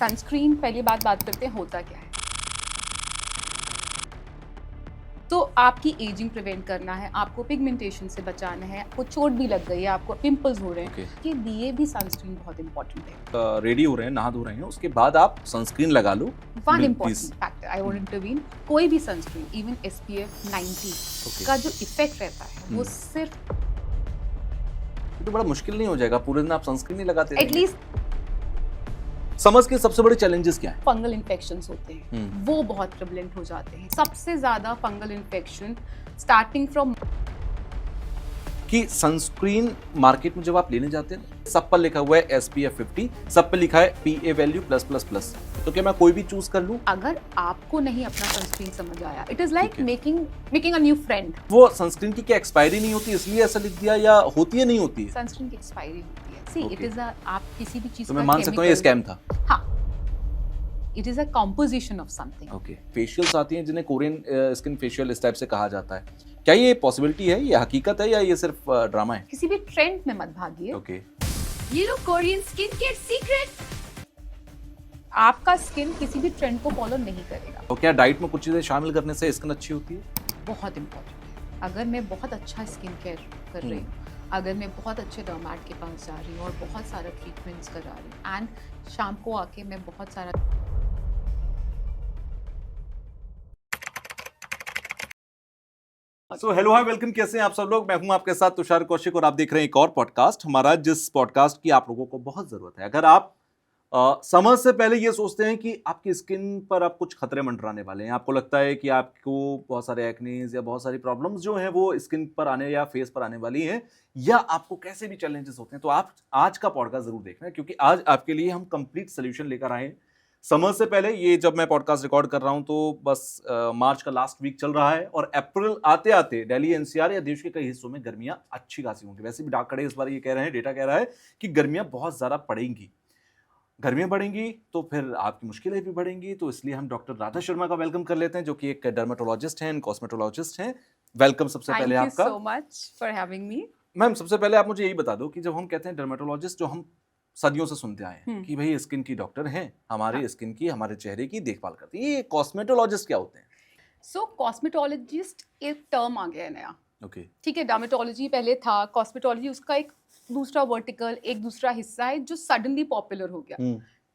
Sunscreen पहली बात करते हैं होता क्या है। तो आपकी एजिंग प्रिवेंट करना है, आपको पिगमेंटेशन से बचाना है, आपको चोट भी लग गई है, आपको पिंपल्स हो रहे हैं, के लिए भी सनस्क्रीन बहुत इंपॉर्टेंट है। रेडी हो रहे हैं, नहा धो रहे हैं, उसके बाद आप सनस्क्रीन लगा लो। One important factor I won't intervene, कोई भी सनस्क्रीन इवन SPF 90 का जो इफेक्ट रहता है वो सिर्फ तो बड़ा मुश्किल नहीं हो जाएगा पूरे दिन आप सनस्क्रीन नहीं लगाते एटलीस्ट समझ के सबसे बड़े चैलेंजेस क्या हैं? फंगल इन्फेक्शंस होते हैं, वो बहुत प्रेवलेंट हो जाते हैं। सबसे ज्यादा फंगल इन्फेक्शन स्टार्टिंग फ्रॉम कि सनस्क्रीन मार्केट में जब आप लेने जाते हैं सब पर लिखा हुआ है SPF 50, सब पे लिखा है PA वैल्यू +++, तो क्या मैं कोई भी चूज कर लूं? अगर आपको नहीं अपना सनस्क्रीन समझ आया, it is like making a new friend. वो सनस्क्रीन की क्या एक्सपायरी नहीं होती इसलिए ऐसा लिख दिया या होती है नहीं होती है? सनस्क्रीन की एक्सपायरी होती है। सी इट इज आप किसी भी चीज तो मैं मान सकता हूँ ये स्कैम था। हाँ, it is a composition of something. Okay, facials आती हैं जिन्हें कोरियन स्किन फेशियल इस टाइप से कहा जाता है, क्या ये पॉसिबिलिटी है, ये हकीकत है या ये सिर्फ ड्रामा है? किसी भी ट्रेंड में मत भागिए। ओके, ये लो कोरियन स्किन केयर सीक्रेट। आपका स्किन किसी भी ट्रेंड को फॉलो नहीं करेगा। तो क्या डाइट में कुछ चीजें शामिल करने से स्किन अच्छी होती है? बहुत इंपॉर्टेंट है। अगर मैं बहुत अच्छा स्किन केयर कर रही हूँ, अगर मैं बहुत अच्छे डर्मैट के पास जा रही हूँ और बहुत सारा ट्रीटमेंट्स करा रही हूँ एंड शाम को आके मैं बहुत सारा हेलो हाय वेलकम, कैसे हैं आप सब लोग? मैं हूं आपके साथ तुषार कौशिक और आप देख रहे हैं एक और पॉडकास्ट हमारा, जिस पॉडकास्ट की आप लोगों को बहुत जरूरत है। अगर आप समझ से पहले ये सोचते हैं कि आपकी स्किन पर आप कुछ खतरे मंडराने वाले हैं, आपको लगता है कि आपको बहुत सारे एक्नेस या बहुत सारी प्रॉब्लम्स जो हैं वो स्किन पर आने या फेस पर आने वाली हैं, या आपको कैसे भी चैलेंजेस होते हैं, तो आप आज का पॉडकास्ट जरूर देखना, क्योंकि आज आपके लिए हम कंप्लीट सोल्यूशन लेकर आए हैं। समर से पहले, ये जब मैं पॉडकास्ट रिकॉर्ड कर रहा हूं तो बस मार्च का लास्ट वीक चल रहा है और अप्रैल आते आते दिल्ली NCR या देश के कई हिस्सों में गर्मियां अच्छी खासी होंगी। वैसे भी डाकड़े इस बार ये कह रहे हैं, डेटा कह रहा है कि गर्मियां बहुत ज्यादा पड़ेंगी। गर्मियां बढ़ेंगी तो फिर आपकी मुश्किलें भी बढ़ेंगी, तो इसलिए हम डॉक्टर राधा शर्मा का वेलकम कर लेते हैं, जो कि एक डर्मेटोलॉजिस्ट हैं, कॉस्मेटोलॉजिस्ट हैं। वेलकम सबसे पहले आपका। Thank you so much for having me. Ma'am, सबसे पहले आप मुझे यही बता दो कि जब हम कहते हैं डर्मेटोलॉजिस्ट, जो हम सदियों से सुनते आए हैं कि भाई स्किन की डॉक्टर हैं, हमारे स्किन की, हमारे चेहरे की देखभाल करती है, ये कॉस्मेटोलॉजिस्ट क्या होते हैं? सो कॉस्मेटोलॉजिस्ट एक टर्म आ गया है नया। ओके, ठीक है, डर्मेटोलॉजी पहले था, कॉस्मेटोलॉजी उसका एक दूसरा वर्टिकल, एक दूसरा हिस्सा है जो सडनली पॉपुलर हो गया।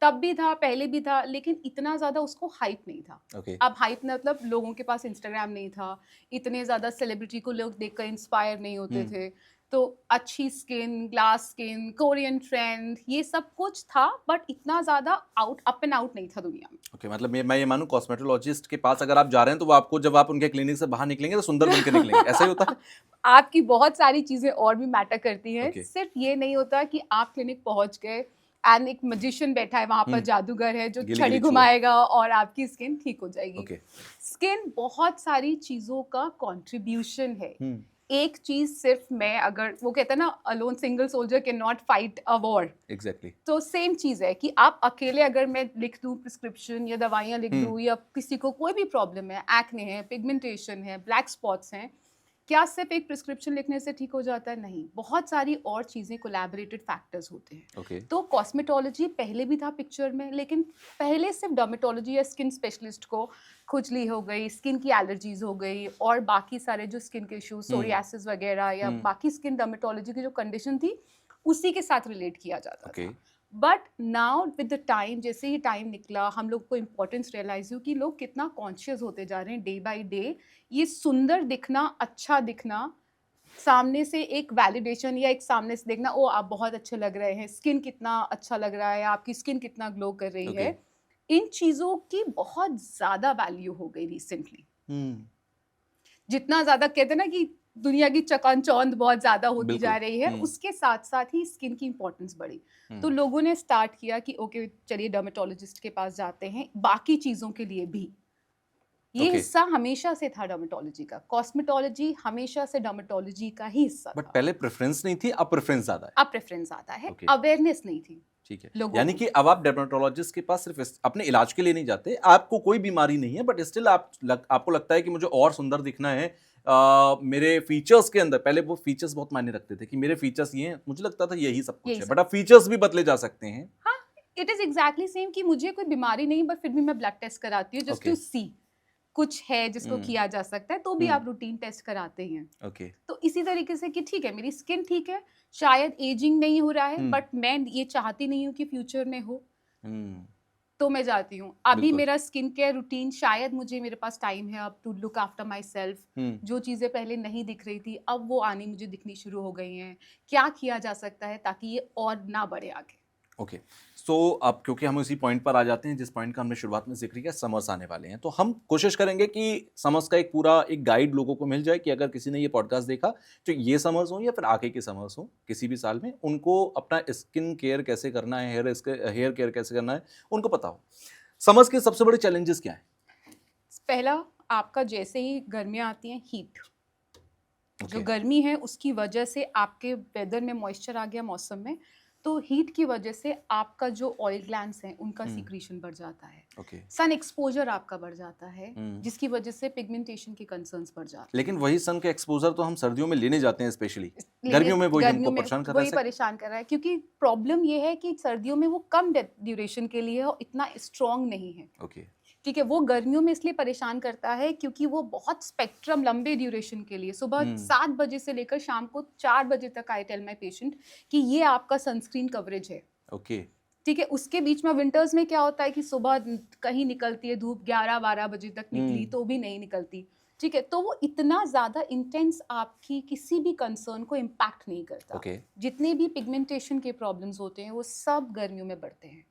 तब भी था, पहले भी था, लेकिन इतना ज्यादा उसको हाइप नहीं था। अब हाइप मतलब लोगों के पास इंस्टाग्राम नहीं था, इतने ज्यादा सेलिब्रिटी को लोग देखकर इंस्पायर नहीं होते थे, तो अच्छी skin, glass skin, Korean trend, ये सब कुछ था, बट इतना ज्यादा अप एंड आउट नहीं था दुनिया में। ओके, मतलब मैं ये मानूं कॉस्मेटोलॉजिस्ट के पास अगर आप जा रहे हैं तो वो आपको, जब आप उनके क्लिनिक से बाहर निकलेंगे तो सुंदर बन के निकलेंगे, ऐसा ही होता है? आपकी बहुत सारी चीजें और भी मैटर करती हैं। सिर्फ ये नहीं होता कि आप क्लिनिक पहुंच गए एंड एक मैजिशियन बैठा है वहां पर, जादूगर है जो छड़ी घुमाएगा और आपकी स्किन ठीक हो जाएगी। स्किन बहुत सारी चीजों का कंट्रीब्यूशन है। एक चीज सिर्फ मैं, अगर वो कहता है ना, alone single soldier can not fight a war, exactly, तो सेम चीज है कि आप अकेले अगर मैं लिख दूं प्रिस्क्रिप्शन या दवाइयां लिख दूं, या किसी को कोई भी प्रॉब्लम है, एक्ने है, पिगमेंटेशन है, ब्लैक स्पॉट्स हैं, क्या सिर्फ एक प्रिस्क्रिप्शन लिखने से ठीक हो जाता है? नहीं, बहुत सारी और चीज़ें कोलैबोरेटेड फैक्टर्स होते हैं। तो कॉस्मेटोलॉजी पहले भी था पिक्चर में, लेकिन पहले सिर्फ डर्मेटोलॉजी या स्किन स्पेशलिस्ट को खुजली हो गई, स्किन की एलर्जीज हो गई और बाकी सारे जो स्किन के इश्यूज, सोरियासिस वगैरह या बाकी स्किन डर्मेटोलॉजी की जो कंडीशन थी, उसी के साथ रिलेट किया जाता था। But now with the time, जैसे ही टाइम निकला, हम लोग को इम्पोर्टेंस रियलाइज हुई कि लोग कितना कॉन्शियस होते जा रहे हैं डे बाय डे। ये सुंदर दिखना, अच्छा दिखना, सामने से एक वैलिडेशन या एक सामने से देखना, ओ आप बहुत अच्छे लग रहे हैं, स्किन कितना अच्छा लग रहा है, आपकी स्किन कितना ग्लो कर रही है, इन चीज़ों की बहुत ज़्यादा वैल्यू हो गई रिसेंटली। जितना ज़्यादा कहते हैं ना कि दुनिया की चकाचौंध बहुत ज्यादा होती जा रही है, उसके साथ साथ ही स्किन की इंपॉर्टेंस बढ़ी। तो लोगों ने स्टार्ट किया कि ओके चलिए डर्मेटोलॉजिस्ट के पास जाते हैं बाकी चीजों के लिए भी। ये हिस्सा हमेशा से था डर्मेटोलॉजी का, कॉस्मेटोलॉजी हमेशा से डर्मेटोलॉजी का ही हिस्सा था। बट पहले प्रेफरेंस नहीं थी, अब प्रेफरेंस ज्यादा है। अब प्रेफरेंस ज्यादा है, अवेयरनेस नहीं थी। ठीक है, यानी कि अब आप डर्मेटोलॉजिस्ट के पास सिर्फ अपने इलाज के लिए नहीं जाते, आपको कोई बीमारी नहीं है बट स्टिल आपको लगता है कि मुझे और सुंदर दिखना है, मेरे फीचर्स के अंदर, पहले वो फीचर्स बहुत मायने रखते थे कि मेरे फीचर्स ये हैं, मुझे लगता था यही सब कुछ है, बट अब फीचर्स भी बदले जा सकते हैं। हाँ, इट इज एग्जैक्टली सेम कि मुझे कोई बीमारी नहीं, बट फिर भी मैं ब्लड टेस्ट कराती हूँ जस्ट Okay. टू सी कुछ है जिसको किया जा सकता है, तो भी आप रूटीन टेस्ट कराते हैं। ओके तो इसी तरीके से कि ठीक है मेरी स्किन ठीक है, शायद एजिंग नहीं हो रहा है, बट मैं ये चाहती नहीं हूँ कि फ्यूचर में हो, तो मैं जाती हूँ। अभी बिल्कुल। मेरा स्किन केयर रूटीन, शायद मुझे मेरे पास टाइम है अब to look after myself. जो चीज़ें पहले नहीं दिख रही थी अब वो आनी मुझे दिखनी शुरू हो गई हैं। क्या किया जा सकता है ताकि ये और ना बढ़े आगे। ओके सो अब क्योंकि हम उसी पॉइंट पर आ जाते हैं जिस पॉइंट का हमने शुरुआत में जिक्र किया, समर्स आने वाले हैं, तो हम कोशिश करेंगे कि समर्स का एक पूरा एक गाइड लोगों को मिल जाए कि अगर किसी ने ये पॉडकास्ट देखा तो ये समर्स हो या फिर आगे के समर्स हो किसी भी साल में, उनको अपना स्किन केयर कैसे करना है, हेयर केयर कैसे करना है उनको पता हो। समर्स के सबसे बड़े चैलेंजेस क्या हैं? पहला, आपका जैसे ही गर्मियाँ आती हैं, हीट। जो Okay. गर्मी है उसकी वजह से आपके वेदर में मॉइस्चर आ गया मौसम में, तो हीट की वजह से आपका जो ऑयल ग्लैंड्स हैं उनका सीक्रेशन बढ़ जाता है। ओके सन एक्सपोजर आपका बढ़ जाता है, जिसकी वजह से पिगमेंटेशन के कंसर्न्स बढ़ जाते हैं। लेकिन वही सन के एक्सपोजर तो हम सर्दियों में लेने जाते हैं, स्पेशली लेकिन गर्मियों में वही हमको गर्मियों में परेशान कर रहा वही है। परेशान कर रहा है, क्योंकि प्रॉब्लम ये है कि सर्दियों में वो कम ड्यूरेशन के लिए है और इतना स्ट्रॉन्ग नहीं है। ओके ठीक है, वो गर्मियों में इसलिए परेशान करता है क्योंकि वो बहुत स्पेक्ट्रम लंबे ड्यूरेशन के लिए, सुबह 7 बजे से लेकर शाम को 4 बजे तक आई टेल माई पेशेंट कि ये आपका सनस्क्रीन कवरेज है। ओके ठीक है, उसके बीच में विंटर्स में क्या होता है कि सुबह कहीं निकलती है धूप, 11-12 बजे तक निकली तो भी नहीं निकलती। ठीक है, तो वो इतना ज़्यादा इंटेंस आपकी किसी भी कंसर्न को इम्पैक्ट नहीं करता। ओके जितने भी पिगमेंटेशन के प्रॉब्लम्स होते हैं वो सब गर्मियों में बढ़ते हैं।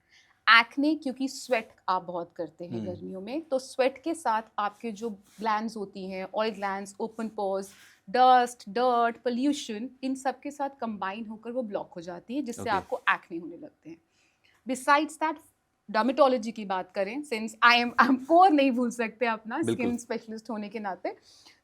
एक्ने, क्योंकि स्वेट आप बहुत करते हैं गर्मियों में, तो स्वेट के साथ आपके जो ग्लैंड्स होती हैं, oil glands, open pores, dust, dirt, pollution, इन सब के साथ कंबाइन होकर वो ब्लॉक हो जाती है, जिससे Okay. आपको एक्ने होने लगते हैं। बिसाइड्स दैट, डर्मेटोलॉजी की बात करें, सिंस आई एम कोर नहीं भूल सकते अपना बिल्कुल। स्किन स्पेशलिस्ट होने के नाते,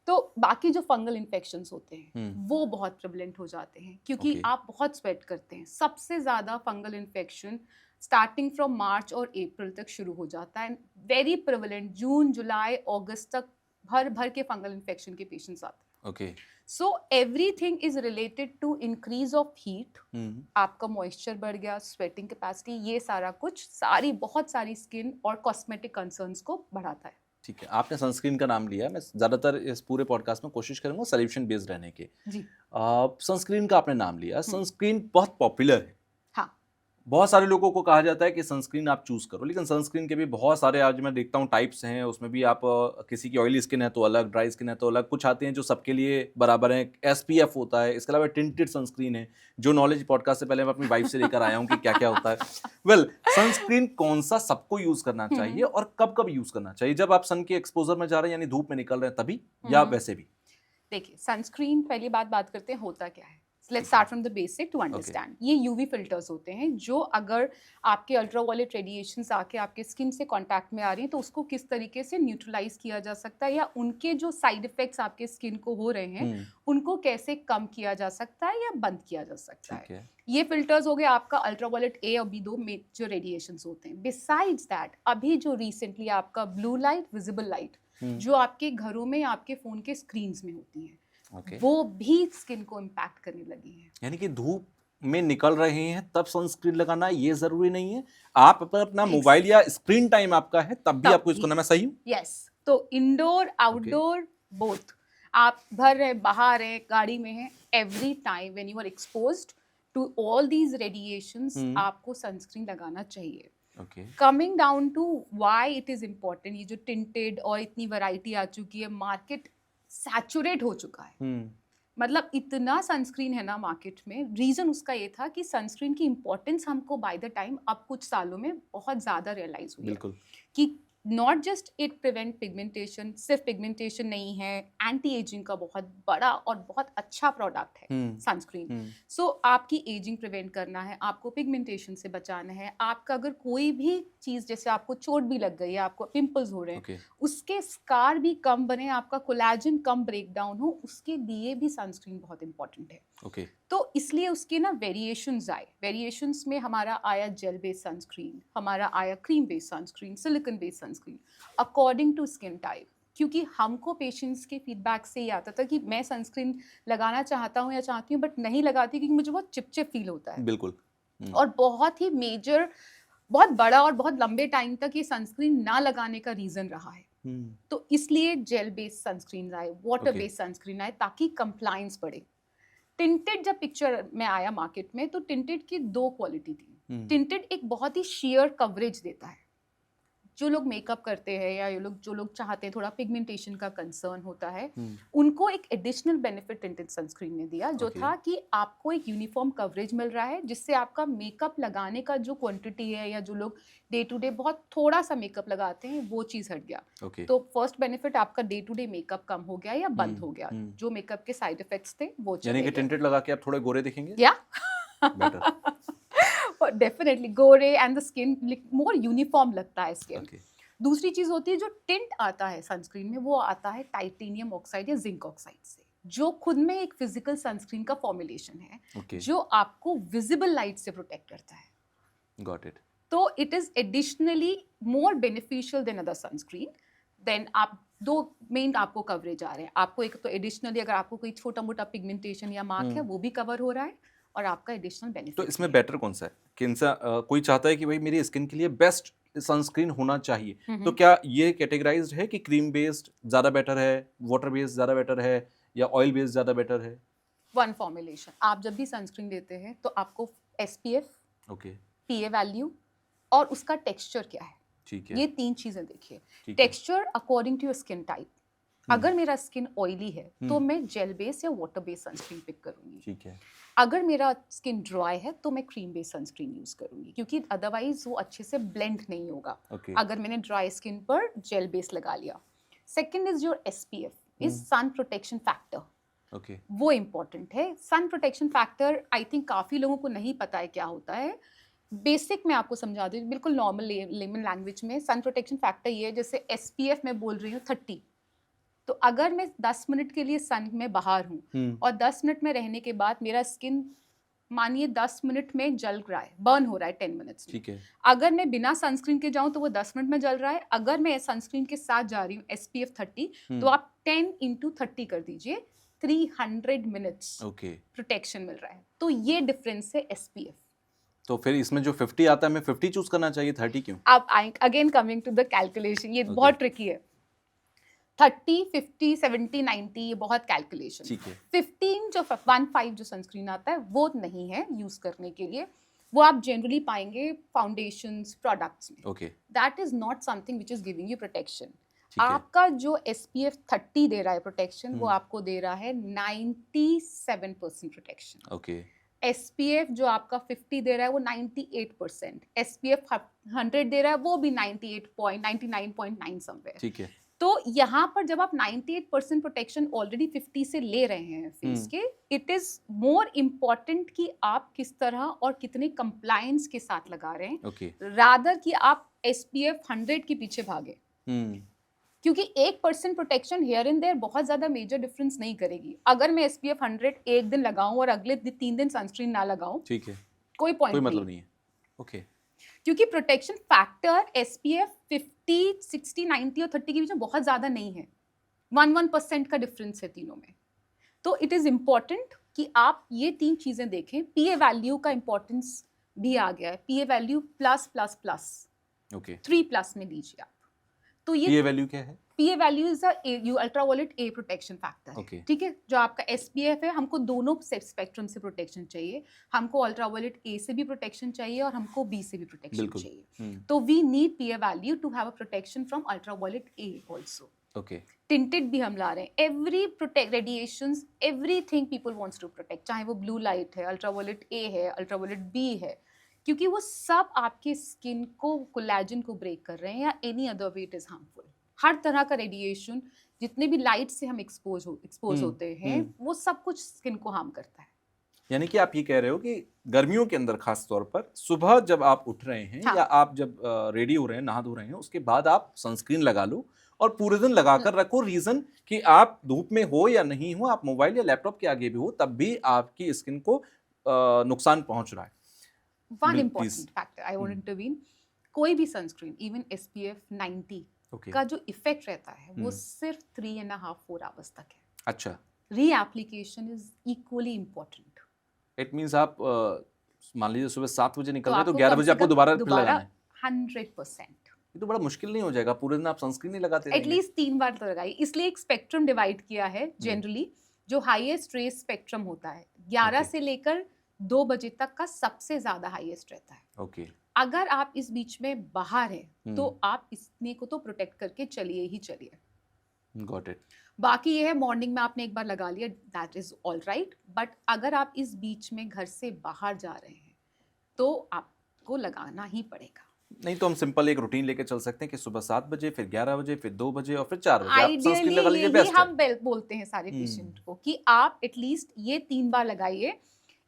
तो बाकी जो फंगल इन्फेक्शंस होते हैं वो बहुत प्रेवलेंट हो जाते हैं, क्योंकि Okay. आप बहुत स्वेट करते हैं। सबसे ज़्यादा fungal infection starting from March और अप्रैल तक शुरू हो जाता है, वेरी प्रेवलेंट। जून, जुलाई, अगस्त तक भर भर के फंगल इन्फेक्शन के पेशेंट्स आते हैं। Okay so everything is related to increase of heat, आपका मॉइस्चर बढ़ गया, स्वेटिंग कैपेसिटी, ये सारा कुछ बहुत सारी स्किन और कॉस्मेटिक कंसर्न्स को बढ़ाता है। ठीक है, आपने सनस्क्रीन का नाम लिया, मैं ज़्यादातर इस पूरे पॉडकास्ट में कोशिश करूंगा सोल्यूशन बेस्ड रहने के। जी सनस्क्रीन का आपने नाम लिया, सनस्क्रीन बहुत पॉपुलर है, हाँ, बहुत सारे लोगों को कहा जाता है कि सनस्क्रीन आप चूज करो, लेकिन सनस्क्रीन के भी बहुत सारे आज मैं देखता हूँ टाइप्स हैं, उसमें भी आप किसी की ऑयली स्किन है तो अलग, ड्राई स्किन है तो अलग, कुछ आते हैं जो सबके लिए बराबर हैं, SPF होता है, इसके अलावा टिंटेड सनस्क्रीन है, जो नॉलेज पॉडकास्ट से पहले मैं अपनी वाइफ से लेकर आया हूँ कि क्या क्या होता है। वेल, सनस्क्रीन कौन सा सबको यूज करना चाहिए और कब कब यूज करना चाहिए? जब आप सन के एक्सपोजर में जा रहे हैं, यानी धूप में निकल रहे हैं तभी, या वैसे भी? देखिए, सनस्क्रीन पहली बात करते हैं होता क्या है। Let's start from the basic to understand. ये यूवी फिल्टर्स होते हैं जो अगर आपके अल्ट्रावायलेट रेडिएशंस आके आपके स्किन से कांटेक्ट में आ रही हैं तो उसको किस तरीके से न्यूट्रलाइज किया जा सकता है, या उनके जो साइड इफेक्ट्स आपके स्किन को हो रहे हैं उनको कैसे कम किया जा सकता है या बंद किया जा सकता ठीक है। है। ये फिल्टर्स हो गए आपका अल्ट्रावायलेट A और B2 में जो रेडिएशंस होते हैं। बिसाइड्स दैट, अभी जो रिसेंटली आपका ब्लू लाइट, विजिबल लाइट, जो आपके घरों में आपके फोन के स्क्रीन्स में होती है, Okay. वो भी स्किन को इम्पैक्ट करने लगी है। यानी कि धूप में निकल रहे हैं तब सनस्क्रीन लगाना ये जरूरी नहीं है, आप अपना मोबाइल या स्क्रीन टाइम आपका है तब भी आपको इसको करना, मैं सही हूँ? यस, तो इंडोर आउटडोर बोथ, आप घर है बाहर है गाड़ी में है, every time when you are exposed to all these radiations आपको सनस्क्रीन लगाना चाहिए। Okay coming down to why it is important, ये जो टिंटेड और इतनी वैरायटी आ चुकी है, मार्केट सैचुरेट हो चुका है, मतलब इतना सनस्क्रीन है ना मार्केट में। रीजन उसका ये था कि सनस्क्रीन की इंपॉर्टेंस हमको बाय द टाइम अब कुछ सालों में बहुत ज़्यादा रियलाइज हुई है बिल्कुल कि not just it prevent pigmentation, सिर्फ पिगमेंटेशन नहीं है, एंटी एजिंग का बहुत बड़ा और बहुत अच्छा प्रोडक्ट है सनस्क्रीन। सो आपकी एजिंग प्रिवेंट करना है, आपको पिगमेंटेशन से बचाना है, आपका अगर कोई भी चीज़, जैसे आपको चोट भी लग गई है, आपको पिंपल्स हो रहे हैं, Okay. उसके स्कार भी कम बने, आपका कोलेजन कम ब्रेक डाउन हो, उसके लिए भी सनस्क्रीन बहुत इंपॉर्टेंट है। ओके तो इसलिए उसके ना वेरिएशंस आए। वेरिएशंस में हमारा आया जेल बेस्ड सनस्क्रीन, हमारा आया cream based sunscreen, silicone based sunscreen, according to skin type. क्योंकि हमको पेशेंट्स के फीडबैक से ये आता था कि मैं सनस्क्रीन लगाना चाहता हूँ या चाहती हूँ बट नहीं लगाती क्योंकि मुझे बहुत चिपचिप फील होता है। बिल्कुल और बहुत ही मेजर बहुत बड़ा और बहुत लंबे टाइम तक ये सनस्क्रीन ना लगाने का रीजन रहा है। तो इसलिए जेल बेस्ड सनस्क्रीन आए, वाटर Okay. बेस्ड सनस्क्रीन आए, ताकि कंप्लायंस बढ़े। टिंटेड जब पिक्चर में आया मार्केट में, तो टिंटेड की दो क्वालिटी थी। टिंटेड एक बहुत ही शेयर कवरेज देता है। जो लोग मेकअप करते हैं या जो लोग चाहते हैं, थोड़ा पिगमेंटेशन का कंसर्न होता है, उनको एक एडिशनल बेनिफिट टिंटेड सनस्क्रीन ने दिया, जो Okay. था कि आपको एक यूनिफॉर्म कवरेज मिल रहा है, जिससे आपका मेकअप लगाने का जो क्वांटिटी है, या जो लोग डे टू डे बहुत थोड़ा सा मेकअप लगाते हैं, वो चीज़ हट गया। Okay. तो फर्स्ट बेनिफिट, आपका डे टू डे मेकअप कम हो गया या बंद हो गया। जो मेकअप के साइड इफेक्ट्स थे वो यानी चले कि गए। टिंटेड लगा के आप थोड़े गोरे दिखेंगे? या Better. Definitely Gore and the skin more uniform लगता है स्किन। Okay. दूसरी चीज होती है, जो टिंट आता है सनस्क्रीन में, वो आता है टाइटेनियम ऑक्साइड या जिंक ऑक्साइड से, जो खुद में एक फिजिकल सनस्क्रीन का फॉर्मुलेशन है, Okay. जो आपको विजिबल लाइट से प्रोटेक्ट करता है। Got it. तो it is additionally more beneficial than other sunscreen. Then आप दो मेन आपको कवरेज आ रहे हैं। आपको एक तो एडिशनली, अगर आपको कोई छोटा मोटा पिगमेंटेशन या मार्क है, वो भी कवर हो रहा है, और आपका एडिशनल बेनिफिट। तो इसमें बेटर कौन सा है? कोई चाहता है कि भाई मेरी स्किन के लिए बेस्ट सनस्क्रीन होना चाहिए, तो क्या ये कैटेगराइज्ड है कि क्रीम बेस्ड ज्यादा बेटर है, वाटर बेस्ड ज्यादा बेटर है, या ऑयल बेस्ड ज्यादा बेटर है? One formulation. आप जब भी सनस्क्रीन लेते हैं, तो आपको SPF, ओके, PA वैल्यू और उसका टेक्सचर क्या है, ठीक है, ये तीन चीजें देखिए। ठीक है, texture according to your skin type. अगर मेरा स्किन ऑयली है, तो मैं जेल बेस या वाटर बेस सनस्क्रीन पिक करूंगी। ठीक है, अगर मेरा स्किन ड्राई है, तो मैं क्रीम बेस सनस्क्रीन यूज करूंगी, क्योंकि अदरवाइज वो अच्छे से ब्लेंड नहीं होगा ओके, अगर मैंने ड्राई स्किन पर जेल बेस लगा लिया। Second is your SPF, is sun protection factor. Okay, वो इम्पॉर्टेंट है। Sun protection factor I think काफ़ी लोगों को नहीं पता है क्या होता है। बेसिक मैं आपको समझा दूँ, बिल्कुल नॉर्मल लेमन लैंग्वेज में। सन प्रोटेक्शन फैक्टर ये है, जैसे SPF मैं बोल रही हूँ 30, तो अगर मैं 10 मिनट के लिए सन में बाहर हूँ और 10 मिनट में रहने के बाद मेरा स्किन मानिए 10 मिनट में जल रहा है, बर्न हो रहा है 10 मिनट्स में, ठीक है, अगर मैं बिना सनस्क्रीन के जाऊं तो वो 10 मिनट में जल रहा है। अगर मैं सनस्क्रीन के साथ जा रही हूँ SPF 30, तो आप 10 into 30 कर दीजिए, 300 मिनट्स ओके। प्रोटेक्शन मिल रहा है। तो ये डिफरेंस है SPF। तो फिर इसमें जो 50 आता है, मैं 50 चूज करना चाहिए, 30 क्यों? अब again coming to the calculation, ये बहुत ट्रिकी है। 30, 50, 70, 90 ये बहुत कैलकुलेशन। ठीक है, 15 जो 15 जो सनस्क्रीन आता है, वो नहीं है यूज करने के लिए। वो आप जनरली पाएंगे फाउंडेशंस, प्रोडक्ट्स में। Okay, that is not something which is giving you protection. ठीक है, आपका जो SPF 30 दे रहा है प्रोटेक्शन, वो आपको दे रहा है 97% प्रोटेक्शन। ओके, SPF जो आपका 50 दे रहा है, वो 98%। SPF 100 दे रहा है, वो भी 99.9 समवेयर। ठीक है, तो यहाँ पर जब आप 98% प्रोटेक्शन ऑलरेडी 50 से ले रहे हैं फेस के, इट इज मोर इम्पॉर्टेंट कि आप किस तरह और कितने कंप्लायंस के साथ लगा रहे हैं, ओके, रादर कि आप SPF 100 के पीछे भागे। क्योंकि 1% प्रोटेक्शन हियर एंड देयर बहुत ज्यादा मेजर डिफरेंस नहीं करेगी। अगर मैं SPF 100 एक दिन लगाऊं और अगले 3 दिन सनस्क्रीन ना लगाऊं, ठीक है, कोई कोई पॉइंट मतलब नहीं। नहीं है। ओके, क्योंकि प्रोटेक्शन फैक्टर SPF 50, 60, 90 और 30 के बीच में बहुत ज़्यादा नहीं है। 1% का डिफरेंस है तीनों में। तो इट इज़ इम्पॉर्टेंट कि आप ये तीन चीज़ें देखें। PA वैल्यू का इम्पोर्टेंस भी आ गया है। PA value plus okay. 3+ में लीजिए आप। तो ये ये वैल्यू क्या है? PA value is ultraviolet A protection factor है। Okay. ठीक है, जो आपका SPF है, हमको दोनों स्पेक्ट्रम से प्रोटेक्शन चाहिए। हमको अल्ट्रावायलेट A से भी प्रोटेक्शन चाहिए और हमको B से भी प्रोटेक्शन बिल्कुल। चाहिए। तो we need PA value to have a protection from ultraviolet A also. Okay, tinted भी हम ला रहे हैं। Every protect radiations, everything people wants to protect, चाहे वो ब्लू लाइट है, अल्ट्रावायलेट A है, अल्ट्रावायलेट B है, क्योंकि वो सब आपके स्किन को, कोलेजन को ब्रेक कर रहे हैं, या any other way it is harmful. हर तरह का रेडिएशन, जितने भी लाइट से हम एक्सपोज होते हैं, वो सब कुछ स्किन को हार्म करता है। यानी कि आप ये कह रहे हो कि गर्मियों के अंदर खास तौर पर सुबह जब आप उठ रहे हैं, हाँ। या आप जब रेडी हो रहे हैं, नहा धो रहे हैं, उसके बाद आप सनस्क्रीन लगा लो और पूरे दिन लगा कर रखो। रीजन कि आप धूप में हो या नहीं हो, आप मोबाइल या लैपटॉप के आगे भी हो, तब भी आपकी स्किन को नुकसान पहुंच रहा है। One Please. Important factor I want intervene, कोई भी सनस्क्रीन इवन SPF 90 ओके, का जो इफेक्ट रहता है, वो सिर्फ 3.5-4 आवर्स तक है। अच्छा। Reapplication is equally important. It means आप मान लीजिए सुबह 7 बजे निकल तो रहे हैं तो आपको 11 कम बजे से आपको कम दोबारा फिर लगाना है। 100%। ये तो बड़ा मुश्किल नहीं हो जाएगा, पूरे दिन आप सनस्क्रीन नहीं लगाते रहेंगे? एटलीस्ट 3 बार तो लगाइए। इसलिए एक स्पेक्ट्रम डिवाइड किया है जनरली, जो हाईएस्ट रेस स्पेक्ट्रम होता है 11 Okay. से लेकर 2 बजे तक का सबसे ज्यादा हाईएस्ट रहता है। ओके। अगर आप इस बीच में बाहर हैं तो आप इसने को तो प्रोटेक्ट करके चलिए ही चलिए। Got it. बाकी ये है मॉर्निंग में आपने एक बार लगा लिया, that is all right, but अगर आप इस बीच में घर से बाहर जा रहे हैं तो आपको लगाना ही पड़ेगा। नहीं तो हम सिंपल एक रूटीन लेके चल सकते हैं कि सुबह 7 बजे, फिर 11 बजे, फिर 2 बजे और फिर 4 बजे आप सनस्क्रीन लगा लीजिए, आइडियली बेस्ट है। हम बोलते हैं सारे पेशेंट को कि आप एटलीस्ट ये 3 बार लगाइए।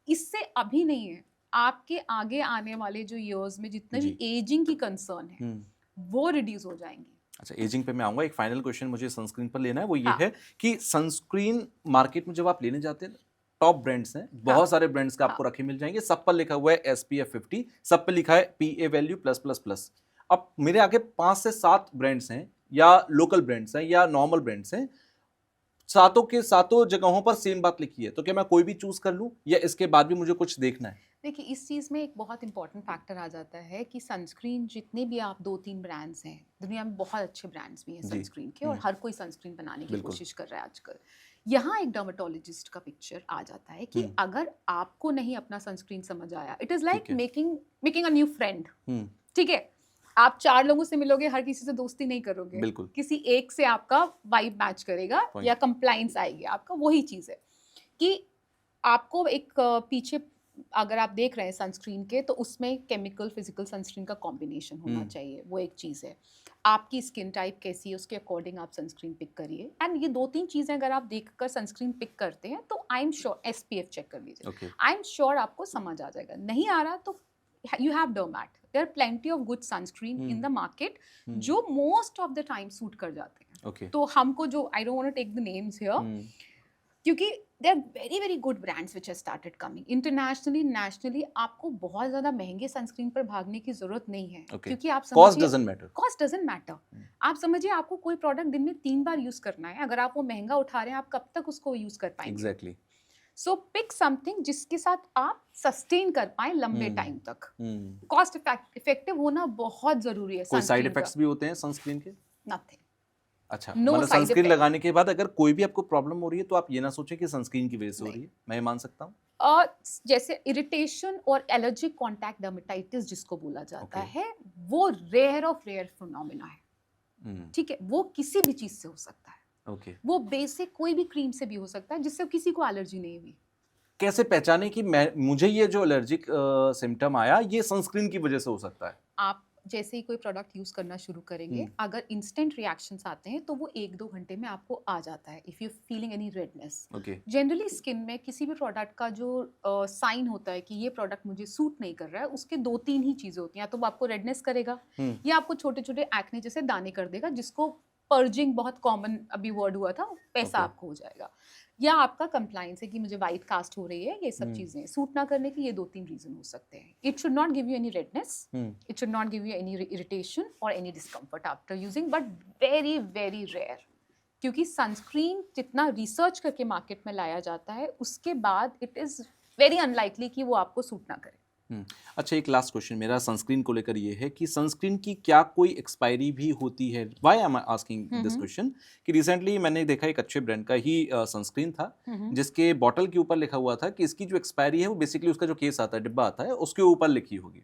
इससे अभी नहीं है, आपके आगे आने वाले जो ईयर्स में जितने भी एजिंग की कंसर्न है वो रिड्यूस हो जाएंगी। अच्छा, एजिंग पे मैं आऊंगा। एक फाइनल क्वेश्चन मुझे सनस्क्रीन पर लेना है, वो ये हाँ। है कि सनस्क्रीन मार्केट में जब आप लेने जाते हैं, टॉप ब्रांड्स हैं, बहुत सारे ब्रांड्स का आपको रखे मिल जाएंगे, सब पर लिखा हुआ है SPF 50, सब पर लिखा है PA वैल्यू प्लस। अब मेरे आगे 5 से 7 ब्रांड्स हैं, या लोकल ब्रांड्स हैं या नॉर्मल ब्रांड्स हैं, सातों के सातों जगहों पर सेम बात लिखी है, तो क्या मैं कोई भी चूज कर लूं या इसके बाद भी मुझे कुछ देखना है? देखिए, इस चीज़ में एक बहुत इंपॉर्टेंट फैक्टर आ जाता है कि सनस्क्रीन जितने भी आप 2-3 ब्रांड्स हैं, दुनिया में बहुत अच्छे ब्रांड्स भी हैं जी। सनस्क्रीन के, और हर कोई सनस्क्रीन बनाने की बिल्कुल। कोशिश कर रहा है आजकल। यहाँ एक डर्मेटोलॉजिस्ट का पिक्चर आ जाता है कि अगर आपको नहीं अपना सनस्क्रीन समझ आया, इट इज़ लाइक ठीक है। Making a new friend. Hmm, ठीक है, आप 4 लोगों से मिलोगे, हर किसी से दोस्ती नहीं करोगे, बिल्कुल। किसी एक से आपका वाइब मैच करेगा Point. या कंप्लाइंस आएगी आपका। वही चीज़ है कि आपको एक पीछे अगर आप देख रहे हैं सनस्क्रीन के, तो उसमें केमिकल फिजिकल सनस्क्रीन का कॉम्बिनेशन होना चाहिए, वो एक चीज़ है। आपकी स्किन टाइप कैसी है उसके अकॉर्डिंग आप सनस्क्रीन पिक करिए, एंड ये 2-3 चीज़ें अगर आप देखकर सनस्क्रीन पिक करते हैं तो I am sure SPF check कर लीजिए, ओके। आई एम श्योर आपको समझ आ जाएगा। नहीं आ रहा तो you have Dermat. There are plenty of good sunscreen in the market जो most of the time suit कर जाते हैं। ओके। तो हमको जो I don't want to take the names here, क्योंकि there are very very good brands which have started coming internationally, nationally। आपको बहुत ज़्यादा महंगे सनस्क्रीन पर भागने की ज़रूरत नहीं है, Okay. क्योंकि आप कॉस्ट समझिए doesn't matter. Cost doesn't matter. आप समझिए, आपको कोई प्रोडक्ट दिन में 3 बार यूज़ करना है, अगर आप वो महंगा उठा रहे हैं, आप कब तक उसको यूज़ कर पाएंगे? एग्जैक्टली। सो पिक समथिंग जिसके साथ आप सस्टेन कर पाए लंबे टाइम तक। कोई कॉस्ट इफेक्टिव होना बहुत जरूरी है। साइड इफेक्ट्स भी होते हैं सनस्क्रीन के? नथिंग। अच्छा, No मतलब side सनस्क्रीन effect. लगाने के बाद अगर कोई भी आपको प्रॉब्लम हो रही है तो आप ये ना सोचें कि सनस्क्रीन की वजह से हो रही है, मैं ये मान सकता हूँ? और जैसे इरिटेशन और एलर्जिक कॉन्टैक्ट डर्मेटाइटिस जिसको बोला जाता Okay. है, वो रेयर ऑफ रेयर फिनोमेना है। ठीक है, वो किसी भी चीज से हो सकता है, ओके। वो बेसिक कोई भी क्रीम से भी हो सकता है जिससे किसी को एलर्जी नहीं हुई। कैसे पहचाने कि मुझे ये जो एलर्जिक सिम्टम आया ये सनस्क्रीन की वजह से हो सकता है? आप जैसे ही कोई प्रोडक्ट यूज करना शुरू करेंगे, अगर इंस्टेंट रिएक्शंस आते हैं तो वो 1-2 घंटे में आपको आ जाता है। If you feeling any redness, okay. Generally skin में किसी भी प्रोडक्ट का जो साइन होता है कि ये प्रोडक्ट मुझे सूट नहीं कर रहा है, उसके 2-3 ही चीजें होती हैं। या तो वो आपको रेडनेस करेगा, या आपको छोटे छोटे एक्ने जैसे दाने कर देगा, जिसको पर्जिंग बहुत कॉमन अभी वर्ड हुआ था, पैसा Okay. आपको हो जाएगा। या आपका कंप्लाइंस है कि मुझे वाइट कास्ट हो रही है, ये सब चीजें सूट ना करने की, ये 2-3 रीजन हो सकते हैं। It should not give you any redness, it should not give you any irritation और any discomfort after using, but very very rare. क्योंकि सनस्क्रीन जितना रिसर्च करके मार्केट में लाया जाता है, उसके बाद इट इज़ वेरी अनलाइकली कि वो आपको सूट ना करे। अच्छा, एक लास्ट क्वेश्चन मेरा सनस्क्रीन को लेकर ये है कि सनस्क्रीन की क्या कोई एक्सपायरी भी होती है? Why I am asking this question कि रिसेंटली मैंने देखा एक अच्छे ब्रांड का ही सनस्क्रीन था जिसके बॉटल के ऊपर लिखा हुआ था कि इसकी जो एक्सपायरी है वो बेसिकली उसका जो केस आता है, डिब्बा आता है, उसके ऊपर लिखी होगी।